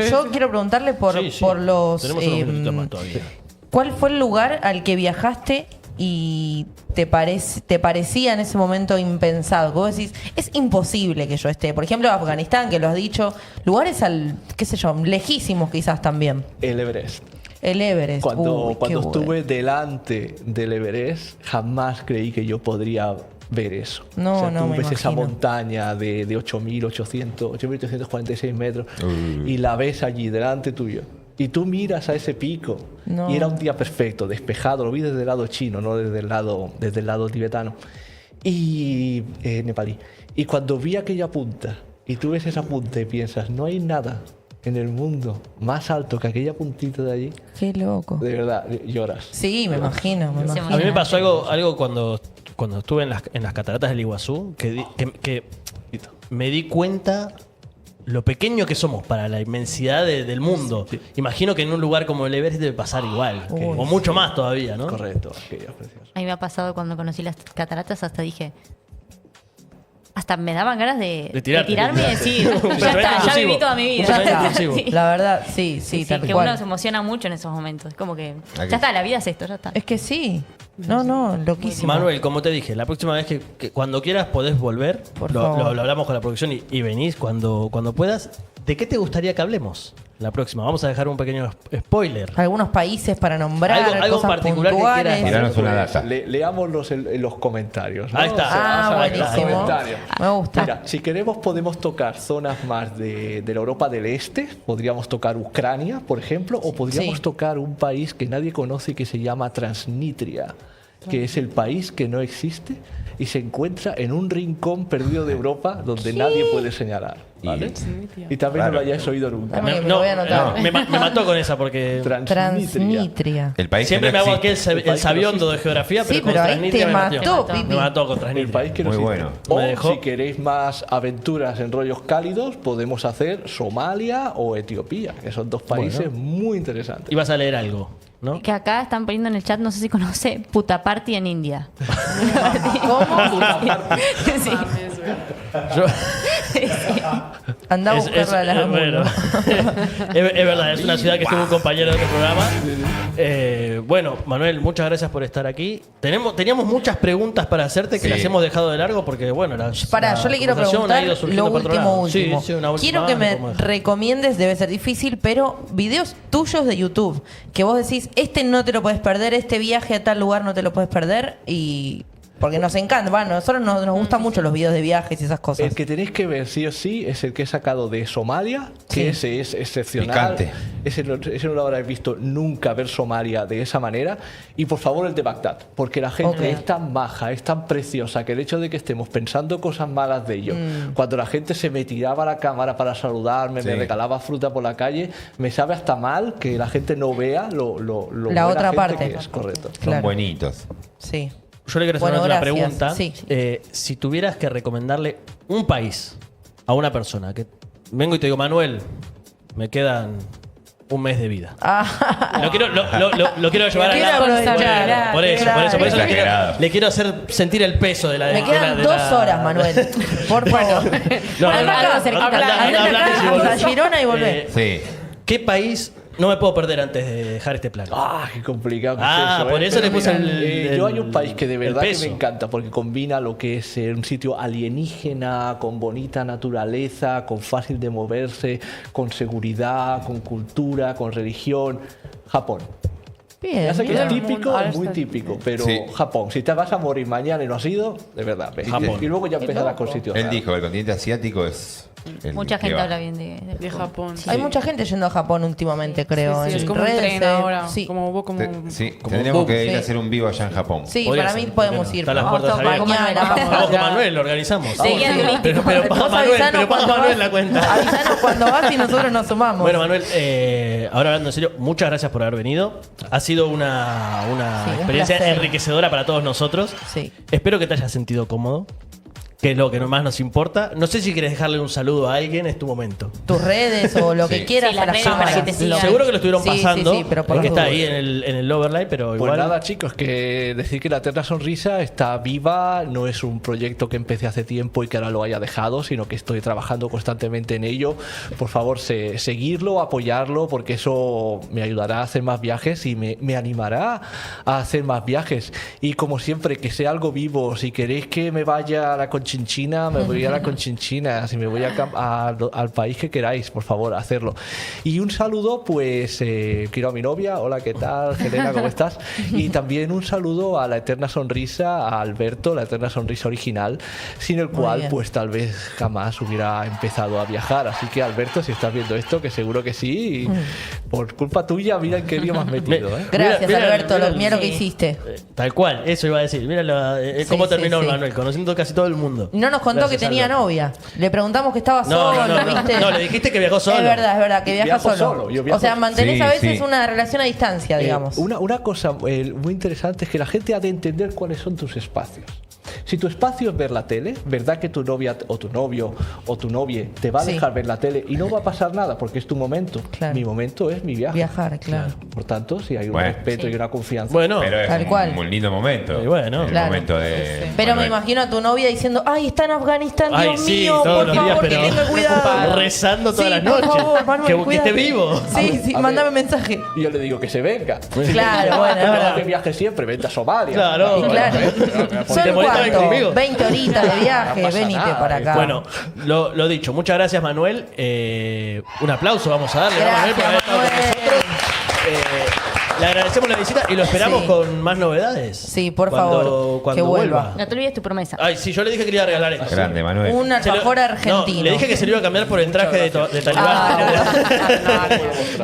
Yo quiero preguntarle por, Sí, sí. por los. Tenemos unos minutitos más todavía. ¿Cuál fue el lugar al que viajaste y te parecía en ese momento impensado? Que vos decís, es imposible que yo esté. Por ejemplo, Afganistán, que lo has dicho. Lugares qué sé yo, lejísimos quizás también. El Everest. El Everest. Cuando Uy, qué estuve bueno. delante del Everest, jamás creí que yo podría ver eso. No, o sea, no, tú me ves esa imagino. montaña de 8.846 metros y la ves allí delante tuyo. Y tú miras a ese pico No. y era un día perfecto, despejado. Lo vi desde el lado chino, no desde el lado tibetano y nepalí. Y cuando vi aquella punta y tú ves esa punta y piensas, no hay nada en el mundo más alto que aquella puntita de allí, Qué loco. de verdad, lloras. Sí, me imagino, me Se imagino. A mí me pasó algo cuando estuve en las cataratas del Iguazú, que me di cuenta lo pequeño que somos para la inmensidad del mundo. Imagino que en un lugar como el Everest debe pasar igual, Uy, o mucho más todavía, ¿no? Correcto, aquello es precioso. A mí me ha pasado cuando conocí las cataratas, hasta dije. Hasta me daban ganas de tirarte, tirarme y de decir, tirarte. ya está, ya viví toda mi vida. Un pensamiento Ya está. impulsivo. Sí. La verdad, sí, sí, Sí, tal que cual. uno se emociona mucho en esos momentos. Es como que Aquí. ya está, la vida es esto, ya está. Es que sí. No, loquísimo. Manuel, como te dije, la próxima vez que cuando quieras podés volver, Por lo favor. hablamos con la producción y venís cuando puedas. ¿De qué te gustaría que hablemos la próxima? Vamos a dejar un pequeño spoiler. Algunos países para nombrar, Algo en cosas particular que puntuales. quieras. Tiranos una data. Leámoslos en los comentarios. ¿no? Ahí está. O sea, Ah, vamos a ver los buenísimo. comentarios. Me gusta. Mira, si queremos podemos tocar zonas más de la Europa del Este, podríamos tocar Ucrania, por ejemplo, o podríamos Sí. tocar un país que nadie conoce que se llama Transnistria, que es el país que no existe y se encuentra en un rincón perdido de Europa donde nadie puede señalar. ¿vale? Y también no lo Claro. hayáis oído nunca. Dame que me lo voy a anotar. me mató con esa porque Transnitria. El país siempre que me no hago existe. aquel el sabiondo de geografía, Sí, pero con pero ahí Transnistria te me matió. mató, Me Pipi. Me mató con El Transnistria. país que no Muy existe. bueno. O Me dejó- si queréis más aventuras en rollos cálidos, podemos hacer Somalia o Etiopía, que son dos países muy interesantes. Ibas a leer algo, ¿no? Que acá están poniendo en el chat, no sé si conoce, puta party en India. ¿Cómo? Sí. Yo- Anda a buscarla a las bueno, es verdad, es una ciudad que estuvo un compañero de otro programa. Bueno, Manuel, muchas gracias por estar aquí. Teníamos muchas preguntas para hacerte que Sí. las hemos dejado de largo porque, bueno, Pará, yo le quiero preguntar lo último, último. Sí, sí, una última. Quiero que me ¿cómo es? recomiendes, debe ser difícil, pero videos tuyos de YouTube. Que vos decís, este no te lo puedes perder, este viaje a tal lugar no te lo puedes perder. Y porque nos encanta, bueno, a nosotros nos gustan mucho los videos de viajes y esas cosas. El que tenéis que ver sí o sí es el que he sacado de Somalia, que Sí. ese es excepcional. Picante. Ese no lo habréis visto nunca ver Somalia de esa manera. Y por favor el de Bagdad, porque la gente Ok. es tan maja, es tan preciosa, que el hecho de que estemos pensando cosas malas de ellos, cuando la gente se me tiraba a la cámara para saludarme, me Sí. regalaba fruta por la calle, me sabe hasta mal que la gente no vea lo La buena otra gente parte. que es, correcto. Son Claro. buenitos. Sí. Yo le quiero hacer Bueno, una gracias. pregunta. Sí. Si tuvieras que recomendarle un país a una persona, que vengo y te digo, Manuel, me quedan un mes de vida. Ah, Lo quiero llevar Quiero a aprovechar. Por eso le Exagerado. quiero hacer sentir el peso de la me quedan 2 horas, Manuel. Por favor. No, Bueno, acá, cerquita. andate acá, a Girona y volvé. Sí. ¿Qué país no me puedo perder antes de dejar este plan? Qué complicado que es eso, por eso Pero le puse mira, yo hay un país que de el verdad que peso. me encanta porque combina lo que es un sitio alienígena, con bonita naturaleza, con fácil de moverse, con seguridad, con cultura, con religión. Japón. Bien, Ya sé que bien. es típico, Ahora muy está- típico, pero Sí. Japón. Si te vas a morir mañana y no has ido, de verdad. ve. Japón. Y luego ya empezarás con sitios Él raros. dijo que el continente asiático es el Mucha que gente va. habla bien De Japón. Hay mucha gente yendo a Japón últimamente, creo. Sí, en es como un redes, tren ahora. Sí, Como hubo como... Sí, Como tendríamos boom. que ir a Sí. hacer un vivo allá en Japón. sí, Podría para ser, mí podemos ¿por qué no? ir. Están las Vamos puertas todos abiertas. mañana. Vamos con Manuel, lo organizamos. Sí, guía turístico. Pero Vos Manuel, avisanos pero pon cuando Manuel vas. la cuenta. Avisanos cuando vas y nosotros nos sumamos. Bueno, Manuel, ahora hablando en serio, muchas gracias por haber venido. Ha sido una Sí, un experiencia placer. enriquecedora para todos nosotros. Sí. Espero que te hayas sentido cómodo, que es lo que más nos importa. No sé si quieres dejarle un saludo a alguien, es tu momento. Tus redes o lo Sí. que quieras Sí, a las las redes para cámaras. que te sigan. Seguro que lo estuvieron Sí, sí, pasando, sí, pero por porque las está dudas. ahí en el overlay, pero Pues igual. nada, chicos, que decir que La Eterna Sonrisa está viva, no es un proyecto que empecé hace tiempo y que ahora lo haya dejado, sino que estoy trabajando constantemente en ello. Por favor, seguirlo, apoyarlo, porque eso me ayudará a hacer más viajes y me animará a hacer más viajes. Y como siempre, que sea algo vivo. Si queréis que me vaya a la Conchinchina, me voy a la Conchinchina. Si me voy al país que queráis, por favor, hacerlo. Y un saludo, pues, quiero a mi novia. Hola, ¿qué tal? Helena, ¿cómo estás? Y también un saludo a La Eterna Sonrisa, a Alberto, La Eterna Sonrisa original, sin el Muy cual, bien. pues, tal vez jamás hubiera empezado a viajar. Así que, Alberto, si estás viendo esto, que seguro que sí, y por culpa tuya, mira en qué lío me has metido, ¿eh? Gracias, Mira, Alberto. mira, Mira lo que sí. hiciste. Tal cual, eso iba a decir. Mira Sí, cómo sí, terminó sí. Manuel, conociendo casi todo el mundo. No nos contó Gracias, que tenía Alberto. novia. Le preguntamos que estaba No, solo, no, no, ¿viste? no, le dijiste que viajó solo. Es verdad, que viaja Viajo solo. solo, yo viajo O sea, mantenés Sí, a veces sí. una relación a distancia, digamos. Una cosa muy interesante es que la gente ha de entender cuáles son tus espacios. Si tu espacio es ver la tele, ¿verdad que tu novia o tu novio o tu novia te va a Sí. dejar ver la tele y no va a pasar nada porque es tu momento? Claro. Mi momento es mi viaje. Viajar, claro. Por tanto, si hay un Bueno. respeto Sí. y una confianza. Bueno, Pero es Tal cual. un lindo momento. Y bueno. el Claro. momento de. Pero me Manuel. imagino a tu novia diciendo, ay, está en Afganistán, Ay, Dios sí, mío, todos por los favor, días, que pero tenga cuidado. rezando todas Sí, las por noches. favor, Manuel, que esté cuídate. vivo. Sí, sí, A mándame ver. mensaje. Y yo le digo que se venga. Claro, bueno, es No verdad. que viaje siempre, vente a Somalia. Claro. Y claro. ¿Te ¿Son molesta venir cuánto? conmigo? 20 horitas de viaje, No pasa venite nada. para acá. Bueno, lo dicho, muchas gracias Manuel. Un aplauso vamos a darle a Manuel por haber Gracias, estado con Manuel. nosotros. Le agradecemos la visita y lo esperamos Sí. con más novedades. Sí, por favor, Cuando que vuelva. No te olvides tu promesa. Ay, sí, yo le dije que le iba a regalar esto. Grande, Manuel. Un alfajor argentino. No, le dije que se lo iba a cambiar por el traje de talibán.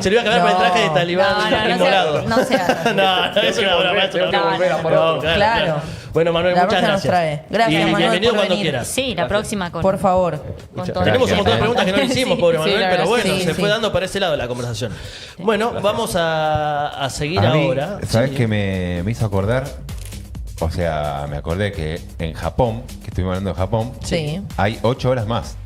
Se lo iba a cambiar por el traje de No. talibán No, ignorado. no se haga. No, es una broma. es una Tengo que broma. volver a por No, otro. Claro. Bueno, Manuel, La muchas próxima nos gracias. trae. Gracias, y Manuel, bienvenido por cuando venir. quieras. Sí, la próxima con. Por favor. con Muchas todo. Tenemos un Gracias. montón de preguntas que no le hicimos, Sí, pobre sí, Manuel, la pero verdad bueno, sí, se sí. fue dando para ese lado la conversación. Bueno, vamos a seguir A mí, ahora. ¿sabes Sí. qué me hizo acordar? O sea, me acordé que en Japón, que estuvimos hablando de Japón, Sí. hay 8 horas más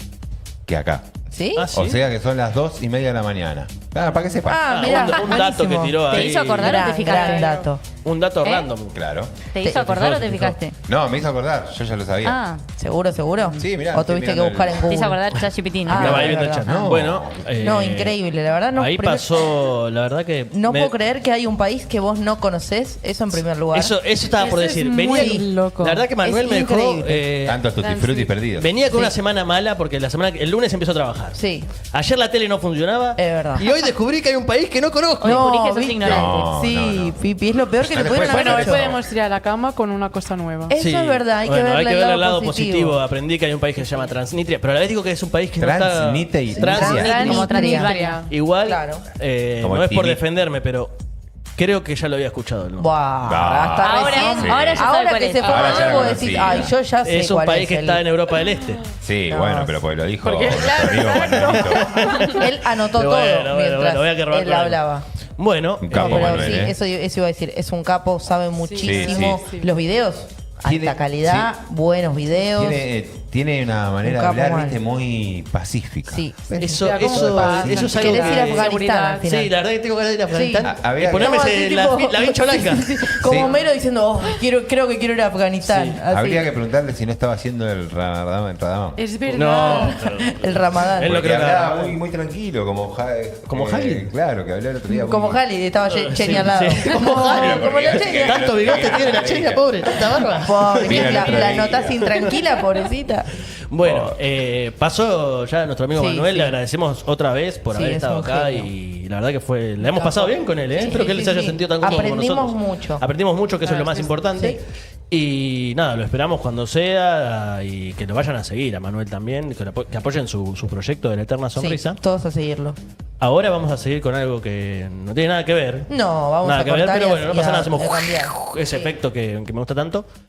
que acá. ¿Sí? Ah, sí. O sea que son las 2:30 de la mañana. Ah, para que sepan. Ah, mirá, un dato que buenísimo. tiró ¿Te ahí. hizo acordar o te Gran, fijaste? gran dato. Un dato ¿Eh? random. Claro. ¿Te hizo acordar o te fijó. fijaste? No, me hizo acordar, yo ya lo sabía. Ah, ¿Seguro, seguro? Sí, mirá, ¿O estoy tuviste que mirando buscar el- en te Google? hizo acordar ChatGPT. ¿no? Ah, Estaba ahí es viendo el verdad. chat. No. Bueno. No, increíble, la verdad. No, Ahí pasó, la verdad que. No me- puedo creer que hay un país que vos no conocés, eso en primer lugar. Eso estaba por Eso es decir. muy Venía, loco. La verdad que Manuel Es me dejó. increíble. Tantos tutti frutti perdidos. Venía con Sí. una semana mala porque el lunes empezó a trabajar. Sí. Ayer la tele no funcionaba. Es verdad. Y hoy descubrí que hay un país que no conozco. Hoy descubrí que sos ¿viste? ignorante. No, Sí, no, no. Pipi, es lo peor que No le te pudieron puedes haber Bueno, hoy hecho. podemos ir a la cama con una cosa nueva. Eso es verdad, hay que Bueno, verle el lado positivo. Aprendí que hay un país que se llama Transnistria, pero a la vez digo que es un país que no está. Transnistria. Transnistria. Como Transilvania. Igual, Claro. Como no es por Tini. defenderme, pero creo que ya lo había escuchado. ¿no? Buah, Ah. hasta Ahora, recién. Sí. ahora ya sabe Ahora cuál que es. se fue Ahora ya Manuel, lo vos decís, conocí. ay, yo ya sé Es un cuál país es que el- está en Europa del Este. Sí, No. bueno, pero porque lo dijo Porque, nuestro amigo Manuelito. Él anotó Bueno, todo bueno, mientras bueno, voy a que robar él con él. hablaba. Bueno, Un capo, No, pero Manuel, sí, ¿eh? eso iba a decir, es un capo, sabe muchísimo. sí. Los videos, Tiene- alta calidad, buenos videos. Tiene tiene una manera de capo hablar, mal. viste, muy pacífica. Sí. Eso, Te da como paz. eso es algo Querés ir a que... Afganistán al final. Sí, la verdad que tengo ganas de ir a Afganistán. Sí. Había Y ponerme No, así tipo- la vincha blanca. Como Sí. Homero diciendo, oh, creo que quiero ir a Afganistán. Sí. Así. Habría que preguntarle si no estaba haciendo el Ramadán. Es verdad. No, El Ramadán. Él lo Porque creo que hablaba haga. muy tranquilo, como ¿Como Halley? Claro, que habló el otro día. Como muy- Halley, estaba Cheney Sí, al lado. sí. Como Halley, como la Chenia. Tanto bigote tiene la Chenia, pobre, tanta barba. Pobre, Mira, la, el otro la día. notás intranquila, pobrecita. Bueno, pasó ya nuestro amigo Sí, Manuel, sí. le agradecemos otra vez por Sí, haber es estado un acá genio. y la verdad que fue, la hemos pasado bien con él, ¿eh? Sí, Espero que él sí, se haya sí. sentido tan cómodo con Aprendimos nosotros. mucho. Aprendimos mucho, que eso es lo más Sí. importante. Y nada, lo esperamos cuando sea y que lo vayan a seguir a Manuel también, que apoyen su proyecto de la Eterna Sonrisa. Sí, todos a seguirlo. Ahora vamos a seguir con algo que no tiene nada que ver. No, vamos Nada a que ver, cortar pero y bueno, no y pasa a- nada, hacemos a cambiar. ese Sí. efecto que me gusta tanto.